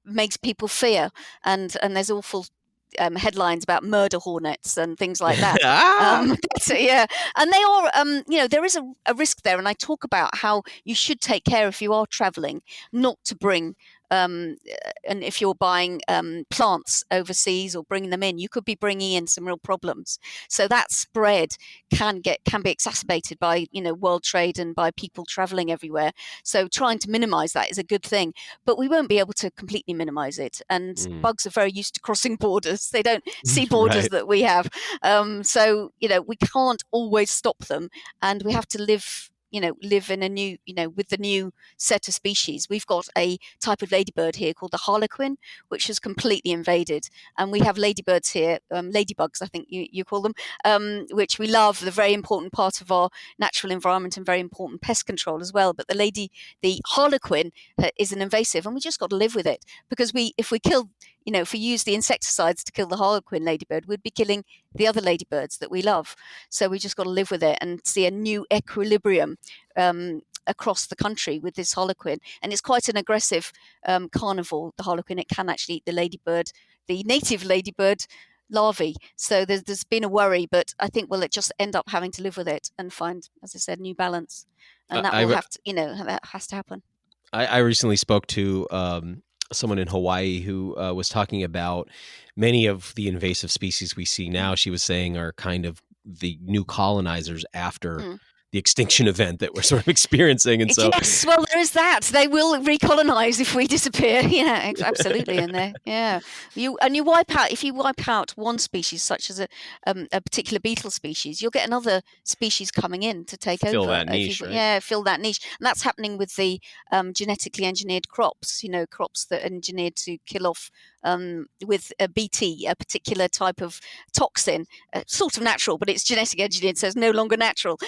makes people fear, and there's awful headlines about murder hornets and things like that. And they are, there is a risk there. And I talk about how you should take care, if you are traveling, not to bring and if you're buying plants overseas or bringing them in, you could be bringing in some real problems. So that spread can be exacerbated by world trade and by people traveling everywhere. So trying to minimize that is a good thing, but we won't be able to completely minimize it. And bugs are very used to crossing borders. They don't see borders Right. that we have. So we can't always stop them, and we have to live in a new, with the new set of species. We've got a type of ladybird here called the harlequin, which has completely invaded. And we have ladybirds here, ladybugs, I think you call them, which we love. They're a very important part of our natural environment and very important pest control as well. But the harlequin is an invasive, and we just got to live with it, because if we use the insecticides to kill the harlequin ladybird, we'd be killing the other ladybirds that we love. So we just got to live with it and see a new equilibrium across the country with this harlequin. And it's quite an aggressive carnivore, the harlequin. It can actually eat the native ladybird larvae. So there's been a worry, but I think we'll just end up having to live with it and find, as I said, new balance. And that will have to, that has to happen. I recently spoke to someone in Hawaii who was talking about many of the invasive species we see now. She was saying are kind of the new colonizers after the extinction event that we're sort of experiencing. And so, yes, well, there is that. They will recolonize if we disappear. Yeah, absolutely. If you wipe out one species, such as a particular beetle species, you'll get another species coming in to take over. Fill that niche, right? Yeah, fill that niche. And that's happening with the genetically engineered crops, crops that are engineered to kill off with a BT, a particular type of toxin, sort of natural, but it's genetically engineered, so it's no longer natural,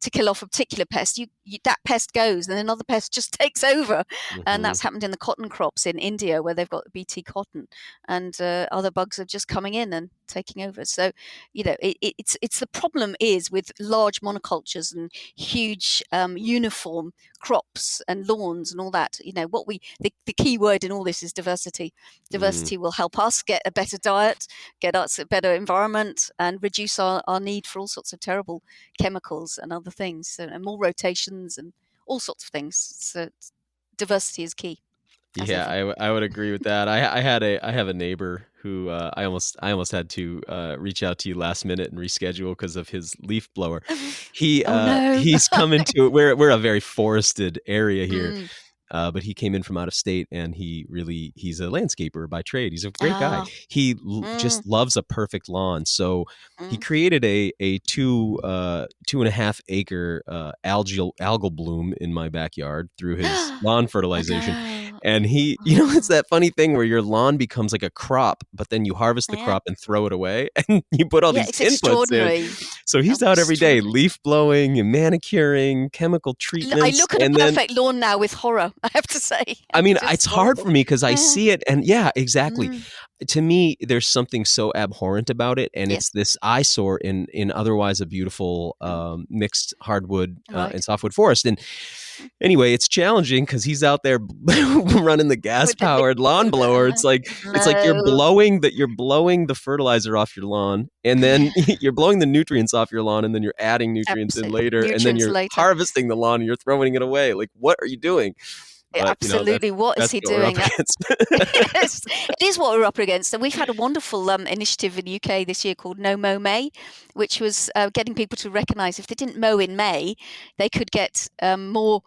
to kill off a particular pest. That pest goes, and another pest just takes over. And that's happened in the cotton crops in India, where they've got BT cotton, and other bugs are just coming in and taking over. So, it's the problem is with large monocultures and huge uniform crops and lawns and all that. The key word in all this is diversity. Diversity will help us get a better diet, get us a better environment, and reduce our need for all sorts of terrible chemicals and other things, and more rotations and all sorts of things. So diversity is key. Yeah, I would agree with that. I have a neighbor who I almost had to reach out to you last minute and reschedule because of his leaf blower. He's come into we're a very forested area here. But he came in from out of state, and he's a landscaper by trade. He's a great guy. He just loves a perfect lawn. So he created a 2.5 acre algal bloom in my backyard through his lawn fertilization. And it's that funny thing where your lawn becomes like a crop, but then you harvest the crop and throw it away, and you put all these inputs in. So he's out every day, leaf blowing and manicuring, chemical treatments. I look at a perfect lawn now with horror, I have to say. I mean, it's hard for me because I see it, and yeah, exactly. To me, there's something so abhorrent about it, and it's this eyesore in otherwise a beautiful mixed hardwood and softwood forest. And anyway, it's challenging because he's out there running the gas-powered lawn blower. It's like you're blowing the fertilizer off your lawn, and then you're blowing the nutrients off your lawn, and then you're adding nutrients in later, and then you're harvesting the lawn and you're throwing it away. Like, what are you doing? But, absolutely. What is he doing? Yes, it is what we're up against. And we've had a wonderful initiative in the UK this year called No Mow May, which was getting people to recognise if they didn't mow in May, they could get more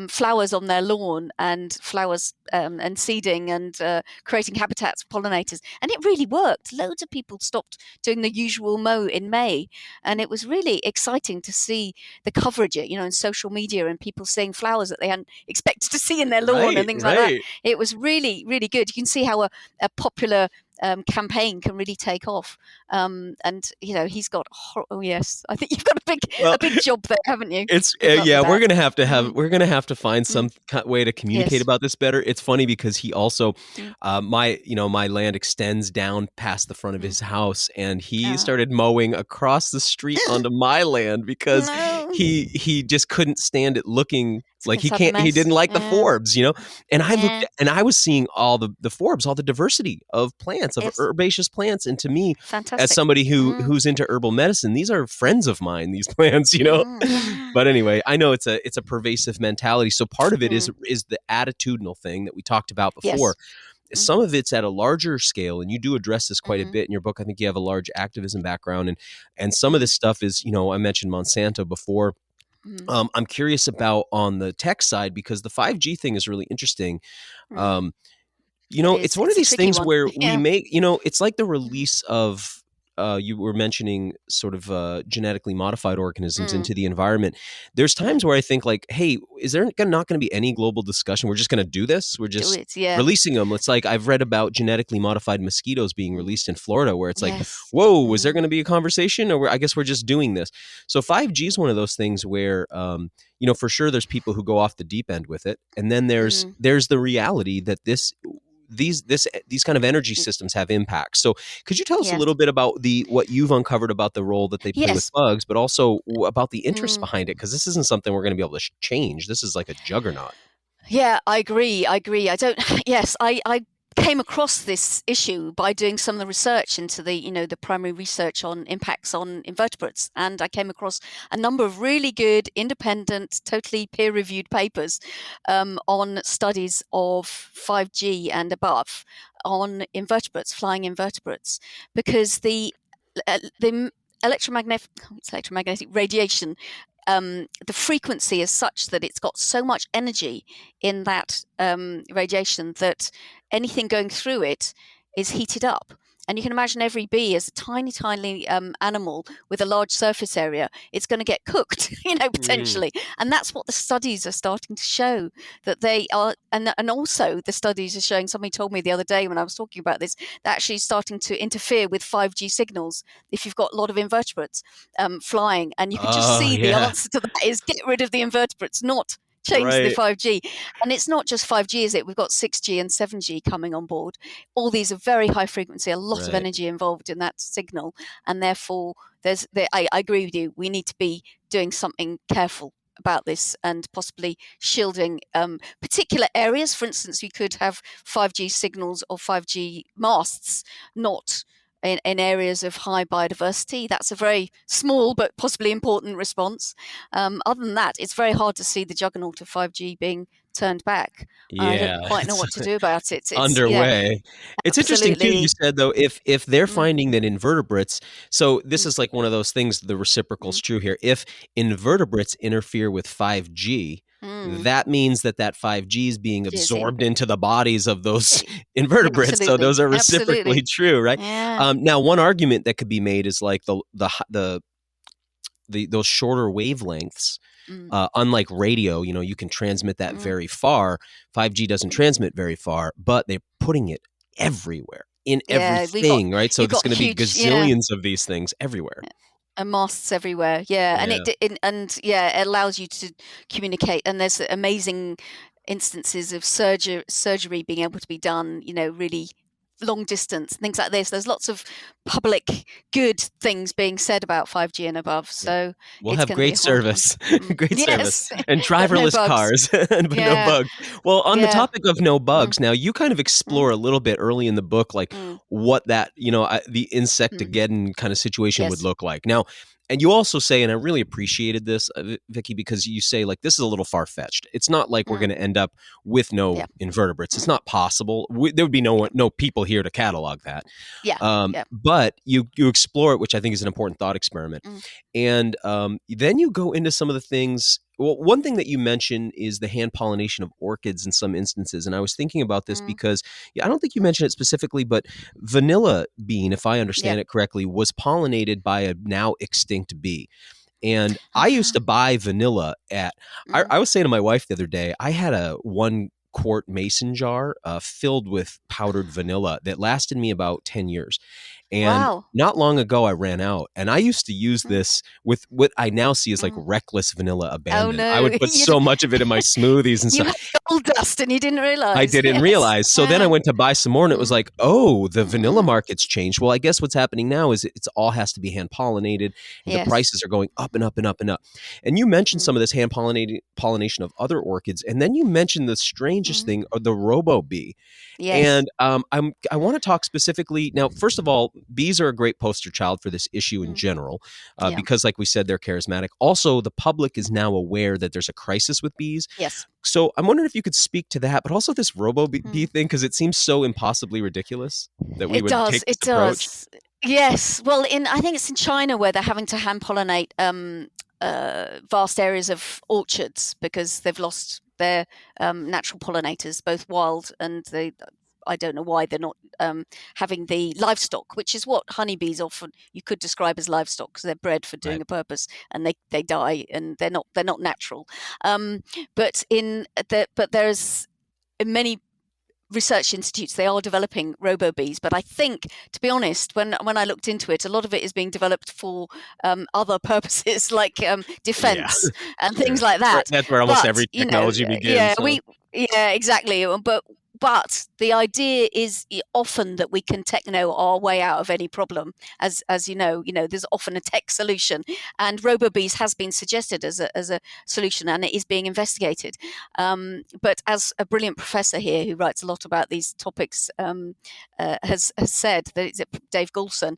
flowers on their lawn, and flowers and seeding and creating habitats for pollinators. And it really worked. Loads of people stopped doing the usual mow in May. And it was really exciting to see the coverage, in social media, and people seeing flowers that they hadn't expected to see in their lawn and things like that. It was really, really good. You can see how a popular campaign can really take off, and he's got I think you've got a big job there, haven't you? It's we're gonna have to find some way to communicate about this better. It's funny because he also my land extends down past the front of his house, and he started mowing across the street onto my land because he just couldn't stand it looking like It's a he didn't mess. like the Yeah. forbs, and I looked Yeah. at, and I was seeing all the forbs, all the diversity of plants, of It's herbaceous plants. And to me, as fantastic. somebody who's into herbal medicine, these are friends of mine, these plants, But anyway, I know it's a pervasive mentality. So part of it is the attitudinal thing that we talked about before. Yes. Some of it's at a larger scale, and you do address this quite a bit in your book. I think you have a large activism background, and some of this stuff is, I mentioned Monsanto before. I'm curious about on the tech side, because the 5G thing is really interesting. It's one of these things where we make, it's like the release of, you were mentioning sort of genetically modified organisms into the environment. There's times where I think like, hey, is there not going to be any global discussion? We're just going to do this. We're just releasing them. It's like I've read about genetically modified mosquitoes being released in Florida, where it's like, whoa, was there going to be a conversation? Or I guess we're just doing this. So 5G is one of those things where, for sure there's people who go off the deep end with it. And then there's the reality that these kind of energy systems have impacts. So could you tell us a little bit about what you've uncovered about the role that they play with bugs, but also about the interest behind it? Because this isn't something we're going to be able to change. This is like a juggernaut. Yeah, I agree. I came across this issue by doing some of the research into the primary research on impacts on invertebrates, and I came across a number of really good, independent, totally peer-reviewed papers on studies of 5G and above on invertebrates, flying invertebrates, because the electromagnetic radiation. The frequency is such that it's got so much energy in that radiation that anything going through it is heated up. And you can imagine every bee is a tiny, tiny animal with a large surface area. It's going to get cooked, potentially. And that's what the studies are starting to show, that they are. And also the studies are showing, somebody told me the other day when I was talking about this, they're actually starting to interfere with 5G signals if you've got a lot of invertebrates flying. And you can just see the answer to that is get rid of the invertebrates, not change the 5G. And it's not just 5G, is it? We've got 6G and 7G coming on board. All these are very high frequency, a lot of energy involved in that signal. And therefore, I agree with you. We need to be doing something careful about this and possibly shielding particular areas. For instance, we could have 5G signals or 5G masts, not in areas of high biodiversity. That's a very small but possibly important response. Other than that, it's very hard to see the juggernaut of 5G being turned back. I don't quite know what to do about it. It's underway. It's interesting too, you said though, if they're finding that invertebrates, so this is like one of those things, the reciprocal is true here. If invertebrates interfere with 5G, that means that 5G is being absorbed into the bodies of those invertebrates. Absolutely. So those are reciprocally true, right? Yeah. Now, one argument that could be made is like those shorter wavelengths. Unlike radio, you can transmit that very far. 5G doesn't transmit very far, but they're putting it everywhere in everything, right? So there's going to be gazillions of these things everywhere. And masts everywhere, and it allows you to communicate. And there's amazing instances of surgery being able to be done, really long distance, things like this. There's lots of public good things being said about 5G and above. So we'll have great service, service, and driverless cars, but no bugs. Well, on the topic of no bugs, now you kind of explore a little bit early in the book, like what that the insectageddon kind of situation would look like. Now, and you also say, and I really appreciated this, Vicki, because you say like this is a little far-fetched. It's not like we're going to end up with no invertebrates. It's not possible. There would be no people here to catalog that. But you explore it, which I think is an important thought experiment. And then you go into some of the things. Well, one thing that you mention is the hand pollination of orchids in some instances. And I was thinking about this because I don't think you mentioned it specifically, but vanilla bean, if I understand it correctly, was pollinated by a now extinct bee. And I used to buy vanilla I was saying to my wife the other day, I had a 1-quart mason jar filled with powdered vanilla that lasted me about 10 years. And Wow. not long ago, I ran out, and I used to use Mm, this with what I now see as like mm. reckless vanilla Oh abandon. I no, would put so much of it in my smoothies and you stuff. had gold dust and you didn't I realize. didn't Yes. realize. So then I went to buy some more and it was Mm, like, oh, the vanilla mm. market's changed. Well, I guess what's happening now is it's all has to be hand pollinated and the Yes. prices are going up and up and up and up. And you mentioned some Mm, of this hand pollination of other orchids. And then you mentioned the strangest mm. thing, the robo bee. Yes. And I want to talk specifically now. First of all, bees are a great poster child for this issue in Mm. general, Yeah. because, like we said, they're charismatic. Also, the public is now aware that there's a crisis with bees. Yes. So I'm wondering if you could speak to that, but also this robo bee Mm. thing, because it seems so impossibly ridiculous that we It would does. take It this approach. does. Yes. Well, I think it's in China where they're having to hand pollinate vast areas of orchards because they've lost their natural pollinators, both wild and they. I don't know why they're not having the livestock, which is what honeybees often you could describe as livestock because they're bred for doing Right. a purpose, and they die and they're not natural. But there's many research institutes, they are developing robo bees, but I think, to be honest, when I looked into it, a lot of it is being developed for other purposes like Yeah, defense and sure. things like that. That's where almost But every technology begins. So. exactly. But the idea is often that we can techno our way out of any problem. As you know, there's often a tech solution, and RoboBees has been suggested as a solution, and it is being investigated. But as a brilliant professor here who writes a lot about these topics has said, that it's Dave Goulson,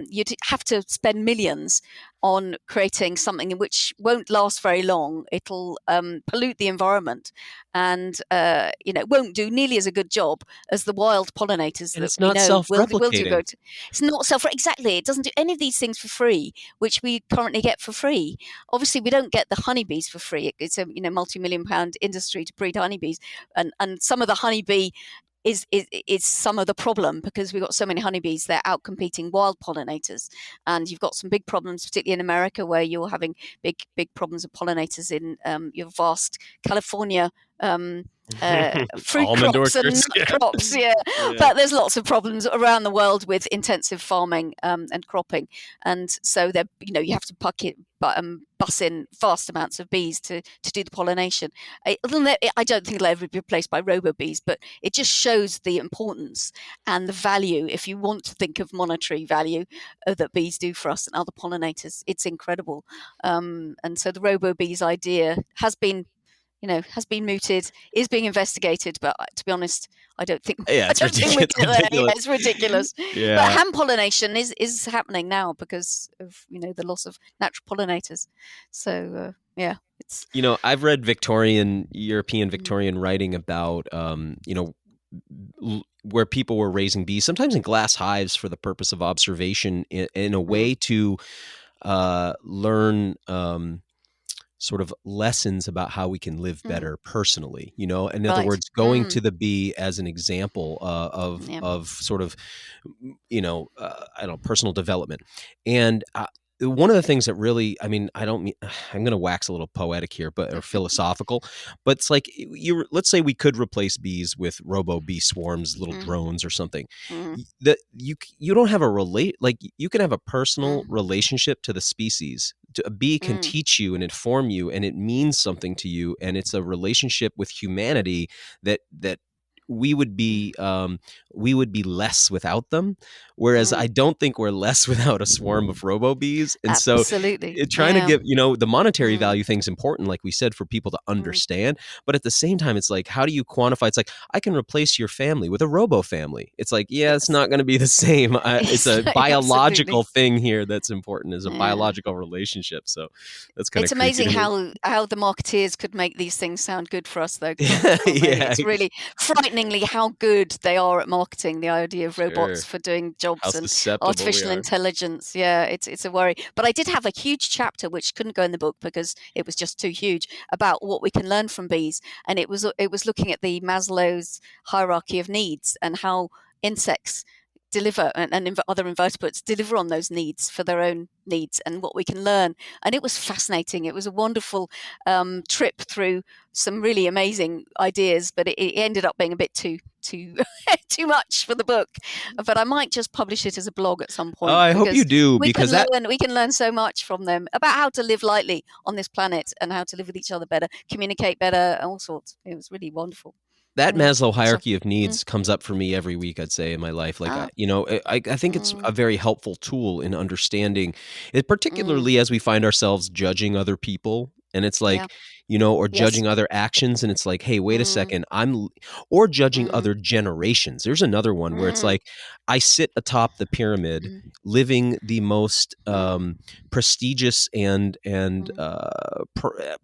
you'd have to spend millions on creating something which won't last very long. It'll pollute the environment, and it won't do nearly as a good job as the wild pollinators And that it's we not know will do self-replicating. good. It's not exactly. It doesn't do any of these things for free, which we currently get for free. Obviously, we don't get the honeybees for free. It's a multi-million-pound industry to breed honeybees, and some of the honeybee is some of the problem because we've got so many honeybees, they're out competing wild pollinators, and you've got some big problems, particularly in America, where you're having big problems of pollinators in your vast California fruit Almond crops and orchards. nut crops. Yeah. But there's lots of problems around the world with intensive farming and cropping, and so you have to bus in vast amounts of bees to do the pollination. I don't think it'll ever be replaced by robo bees, but it just shows the importance and the value, if you want to think of monetary value, that bees do for us and other pollinators. It's incredible. And so the robo bees idea has been mooted, is being investigated, but to be honest, I don't think Yeah, it's we get there. ridiculous. Yeah, it's ridiculous. Yeah. But hand pollination is happening now because of the loss of natural pollinators. So it's I've read European Victorian writing about where people were raising bees, sometimes in glass hives for the purpose of observation, in a way to learn sort of lessons about how we can live better personally. In other words, going to the bee as an example of sort of I don't know, personal development. And one of the things that really, I'm going to wax a little poetic here, or philosophical, but it's like let's say we could replace bees with robo bee swarms, little drones or something. That you don't have you can have a personal relationship to the species. A bee can teach you and inform you, and it means something to you, and it's a relationship with humanity that we would be less without them, whereas I don't think we're less without a swarm of robo bees. And absolutely. so trying to give the monetary value thing's important, like we said, for people to understand, but at the same time it's like, how do you quantify? It's like, I can replace your family with a robo family. It's like, it's not going to be the same. It's a biological thing here that's important, is a biological relationship. So that's kind of, it's amazing how the marketeers could make these things sound good for us, though. It's really frightening how good they are at marketing the idea of robots for doing jobs and artificial intelligence. Yeah, it's a worry. But I did have a huge chapter which couldn't go in the book because it was just too huge, about what we can learn from bees, and it was looking at the Maslow's hierarchy of needs and how insects deliver, and other invertebrates deliver on those needs for their own needs, and what we can learn. And it was fascinating. It was a wonderful trip through some really amazing ideas, but it ended up being a bit too too much for the book. But I might just publish it as a blog at some point. I hope you do, because we can learn so much from them about how to live lightly on this planet and how to live with each other better, communicate better, all sorts. It was really wonderful. That Maslow hierarchy of needs comes up for me every week, I'd say, in my life. Like, I think it's a very helpful tool in understanding it, particularly as we find ourselves judging other people. And it's like, or judging other actions. And it's like, hey, wait a second, or judging other generations. There's another one where it's like, I sit atop the pyramid living the most prestigious and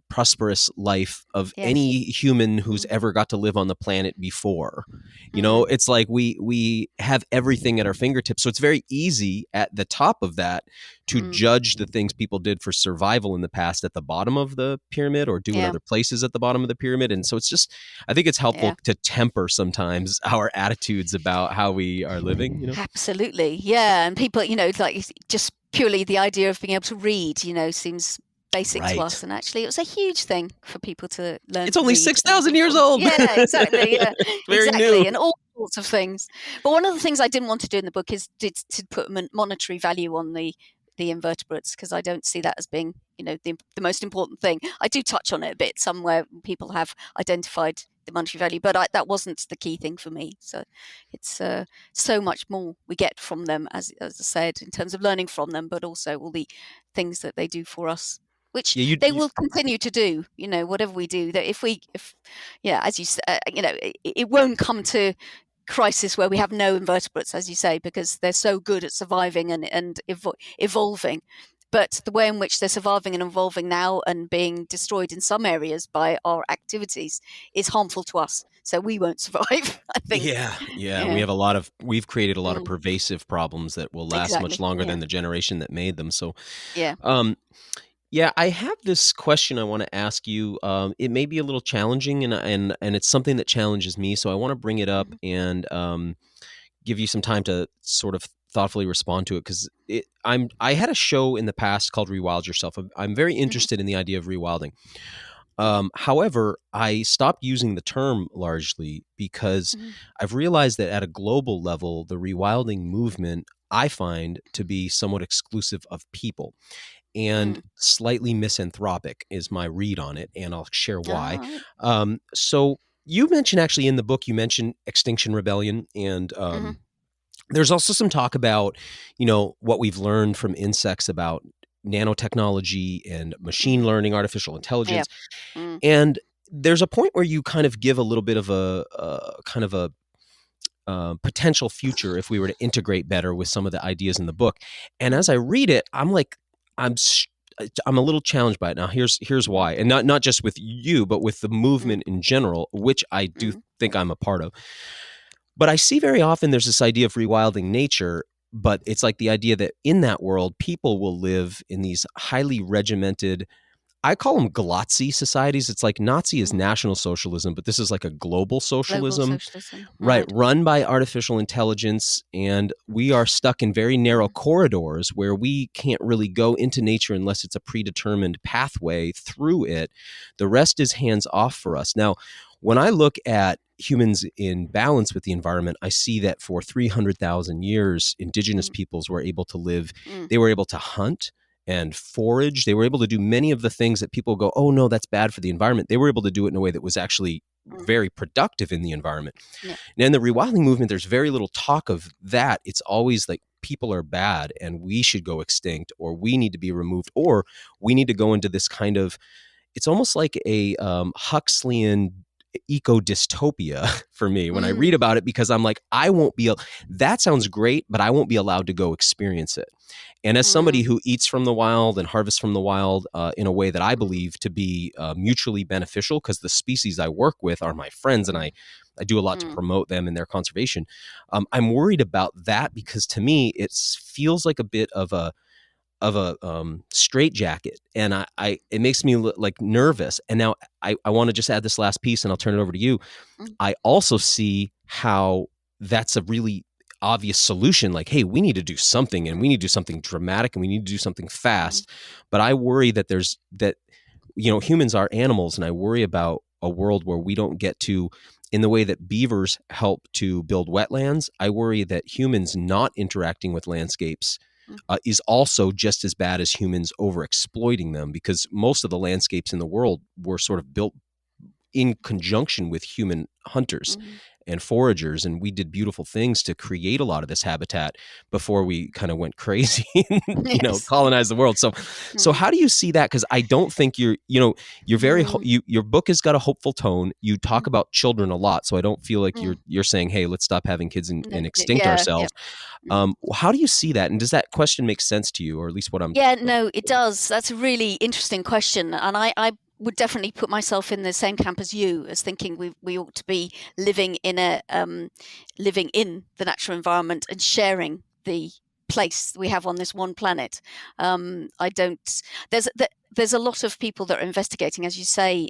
prosperous life of any human who's ever got to live on the planet before. You know, it's like we have everything at our fingertips. So it's very easy at the top of that to judge the things people did for survival in the past at the bottom of the pyramid, or do in other places at the bottom of the pyramid. And so it's just, I think it's helpful to temper sometimes our attitudes about how we are living, you know? Absolutely. Yeah. And people, like just purely the idea of being able to read, seems basic to us. And actually, it was a huge thing for people to learn. It's only 6,000 years old. Yeah, exactly. Yeah, very exactly. new. And all sorts of things. But one of the things I didn't want to do in the book is to put monetary value on the invertebrates, because I don't see that as being, the most important thing. I do touch on it a bit somewhere. People have identified the monetary value, but that wasn't the key thing for me. So it's so much more we get from them, as I said, in terms of learning from them, but also all the things that they do for us, which they will continue to do, whatever we do. That if as you said, it won't come to crisis where we have no invertebrates, as you say, because they're so good at surviving and evolving. But the way in which they're surviving and evolving now and being destroyed in some areas by our activities is harmful to us. So we won't survive, I think. Yeah. We've created a lot of pervasive problems that will last much longer than the generation that made them. So, I have this question I want to ask you. It may be a little challenging, and it's something that challenges me. So I want to bring it up and give you some time to sort of thoughtfully respond to it, because I had a show in the past called Rewild Yourself. I'm very interested in the idea of rewilding. However, I stopped using the term largely because I've realized that at a global level, the rewilding movement I find to be somewhat exclusive of people and slightly misanthropic is my read on it, and I'll share why. So you mentioned, actually in the book, you mentioned Extinction Rebellion, and there's also some talk about, what we've learned from insects about nanotechnology and machine learning, artificial intelligence. And there's a point where you kind of give a little bit of a potential future if we were to integrate better with some of the ideas in the book. And as I read it, I'm like, I'm a little challenged by it. Now, here's why, and not just with you, but with the movement in general, which I do think I'm a part of. But I see very often there's this idea of rewilding nature, but it's like the idea that in that world, people will live in these highly regimented, I call them Glotzy societies. It's like Nazi is National Socialism, but this is like a global socialism. Right, run by artificial intelligence. And we are stuck in very narrow corridors where we can't really go into nature unless it's a predetermined pathway through it. The rest is hands off for us. Now, when I look at humans in balance with the environment, I see that for 300,000 years, indigenous peoples were able to live, they were able to hunt and forage. They were able to do many of the things that people go, oh no, that's bad for the environment. They were able to do it in a way that was actually very productive in the environment. And in the rewilding movement, there's very little talk of that. It's always like people are bad and we should go extinct, or we need to be removed, or we need to go into this kind of, it's almost like a Huxleyan eco dystopia for me when I read about it, because I'm like, that sounds great, but I won't be allowed to go experience it. And as somebody who eats from the wild and harvests from the wild in a way that I believe to be mutually beneficial, because the species I work with are my friends and I do a lot to promote them and their conservation, I'm worried about that, because to me, it feels like a bit of a straitjacket, and it makes me like nervous. And now I want to just add this last piece, and I'll turn it over to you. I also see how that's a really obvious solution, like, hey, we need to do something, and we need to do something dramatic, and we need to do something fast. But I worry that humans are animals, and I worry about a world where we don't get to, in the way that beavers help to build wetlands, I worry that humans not interacting with landscapes is also just as bad as humans overexploiting them, because most of the landscapes in the world were sort of built in conjunction with human hunters and foragers, and we did beautiful things to create a lot of this habitat before we kind of went crazy and colonized the world. So how do you see that? Because I don't think you're very your book has got a hopeful tone. You talk about children a lot, so I don't feel like you're saying, hey, let's stop having kids and extinct ourselves. How do you see that, and does that question make sense to you, or at least what I'm no, it does. That's a really interesting question, and I would definitely put myself in the same camp as you, as thinking we ought to be living in the natural environment and sharing the place we have on this one planet. There's a lot of people that are investigating, as you say,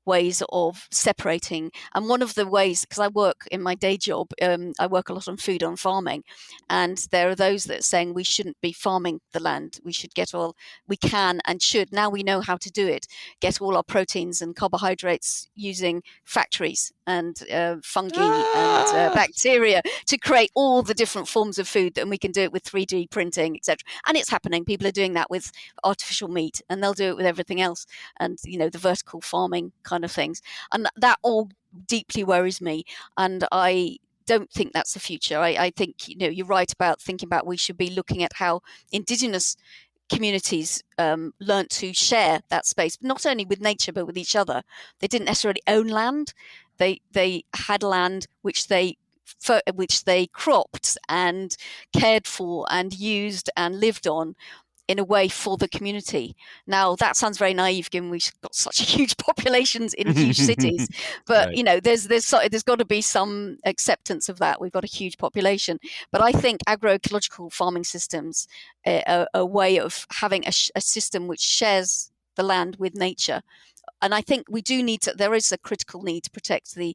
ways of separating. And one of the ways, because I work in my day job, I work a lot on food, on farming, and there are those that are saying we shouldn't be farming the land. We should get all we can and should. Now we know how to do it. Get all our proteins and carbohydrates using factories and fungi and bacteria to create all the different forms of food, and we can do it with 3D printing, etc. And it's happening. People are doing that with artificial meat, and they'll do it with everything else, and the vertical farming kind of things, and that all deeply worries me, and I don't think that's the future. I think you're right about thinking about we should be looking at how indigenous communities learnt to share that space, not only with nature but with each other. They didn't necessarily own land. They had land which they cropped and cared for and used and lived on in a way for the community. Now that sounds very naive, given we've got such huge populations in huge cities, but right. there's got to be some acceptance of that. We've got a huge population, but I think agroecological farming systems are a way of having a system which shares the land with nature. And I think we do there is a critical need to protect the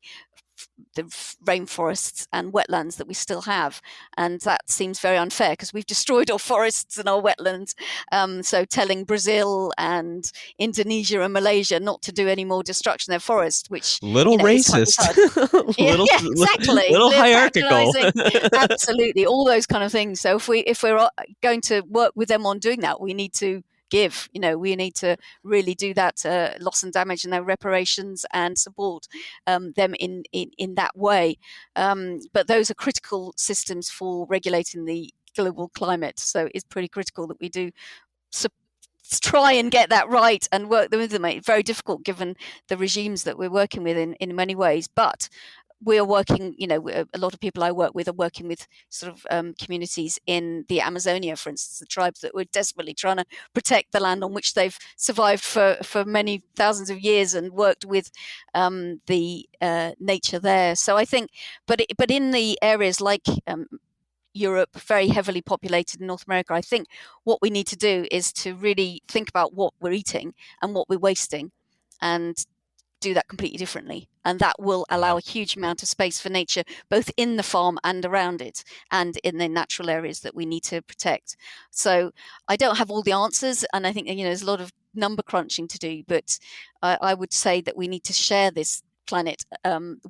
rainforests and wetlands that we still have, and that seems very unfair because we've destroyed our forests and our wetlands. So telling Brazil and Indonesia and Malaysia not to do any more destruction of their forests, which little racist, exactly, little hierarchical, absolutely, all those kind of things. So if we're going to work with them on doing that, we need to give, we need to really do that loss and damage and their reparations and support them in that way. But those are critical systems for regulating the global climate. So it's pretty critical that we do try and get that right and work with them. It's very difficult given the regimes that we're working with in many ways, but we are working, a lot of people I work with are working with sort of communities in the Amazonia, for instance, the tribes that were desperately trying to protect the land on which they've survived for many thousands of years and worked with the nature there. So I think, but in the areas like Europe, very heavily populated in North America, I think what we need to do is to really think about what we're eating and what we're wasting, and do that completely differently, and that will allow a huge amount of space for nature, both in the farm and around it, and in the natural areas that we need to protect. So I don't have all the answers, and I think there's a lot of number crunching to do, but I would say that we need to share this planet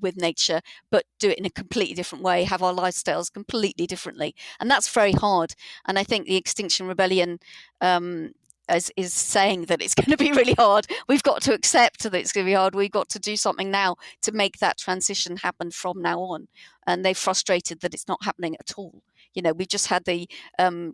with nature, but do it in a completely different way, have our lifestyles completely differently, and that's very hard. And I think the Extinction Rebellion is saying that it's going to be really hard. We've got to accept that it's going to be hard. We've got to do something now to make that transition happen from now on. And they're frustrated that it's not happening at all. We've just had the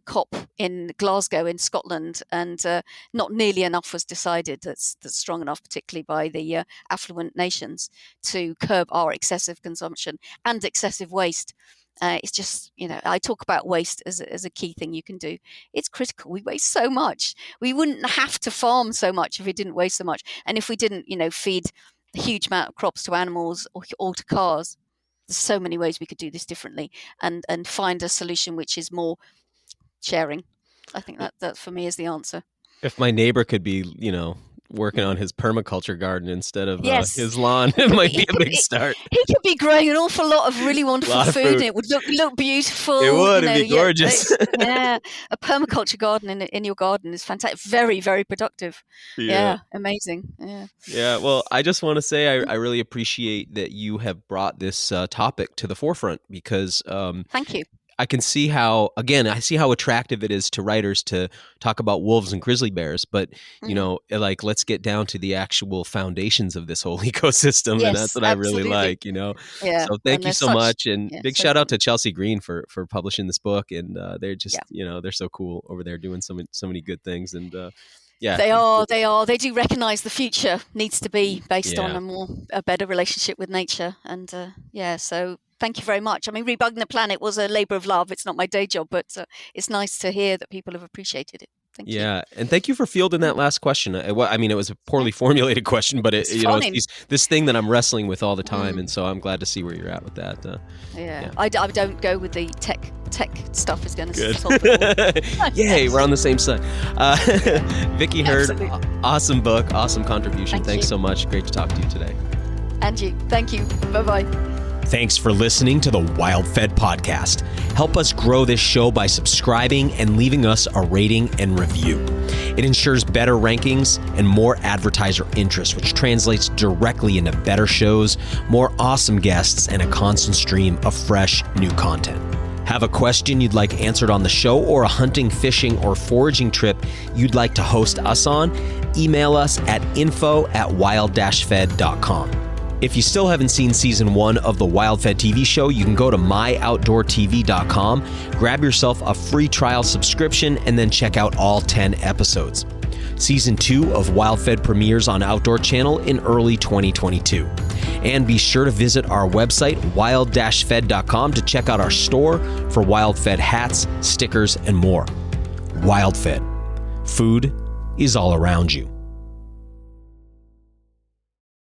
COP in Glasgow in Scotland, and not nearly enough was decided that's strong enough, particularly by the affluent nations, to curb our excessive consumption and excessive waste. It's just, I talk about waste as a key thing you can do. It's critical. We waste so much. We wouldn't have to farm so much if we didn't waste so much. And if we didn't, feed a huge amount of crops to animals or to cars. There's so many ways we could do this differently and find a solution which is more sharing. I think that for me is the answer. If my neighbor could be, working on his permaculture garden instead of Yes. his lawn. It might be a big start. He could be growing an awful lot of really wonderful Lot of food, food. and it would look beautiful. It would. It'd be gorgeous. Yeah, a permaculture garden in your garden is fantastic. Very, very productive. Yeah, amazing. Yeah. Yeah. Well, I just want to say I really appreciate that you have brought this topic to the forefront because Thank you. I can see how, again, I see how attractive it is to writers to talk about wolves and grizzly bears, but, you know, like, let's get down to the actual foundations of this whole ecosystem. Yes, and that's what absolutely. I really like, you know? Yeah. So thank you so much. And big so shout out cool. to Chelsea Green for publishing this book. And they're just, you know, they're so cool over there doing so many good things. And yeah. They are. They do recognize the future needs to be based on a better relationship with nature. And so thank you very much. I mean, Rebugging the Planet was a labor of love. It's not my day job, but it's nice to hear that people have appreciated it. Thank you. Yeah, and thank you for fielding that last question. I mean, it was a poorly formulated question, but it's this thing that I'm wrestling with all the time, and so I'm glad to see where you're at with that. I don't go with the tech stuff is going to solve it all. Yay, we're on the same side. Vicki Hird, awesome book, awesome contribution. Thanks so much. Great to talk to you today. And you. Thank you. Bye-bye. Thanks for listening to the WildFed podcast. Help us grow this show by subscribing and leaving us a rating and review. It ensures better rankings and more advertiser interest, which translates directly into better shows, more awesome guests, and a constant stream of fresh new content. Have a question you'd like answered on the show, or a hunting, fishing, or foraging trip you'd like to host us on? Email us at info@wild-fed.com. If you still haven't seen season 1 of the WildFed TV show, you can go to myoutdoortv.com, grab yourself a free trial subscription, and then check out all 10 episodes. Season 2 of WildFed premieres on Outdoor Channel in early 2022. And be sure to visit our website, wild-fed.com, to check out our store for WildFed hats, stickers, and more. WildFed. Food is all around you.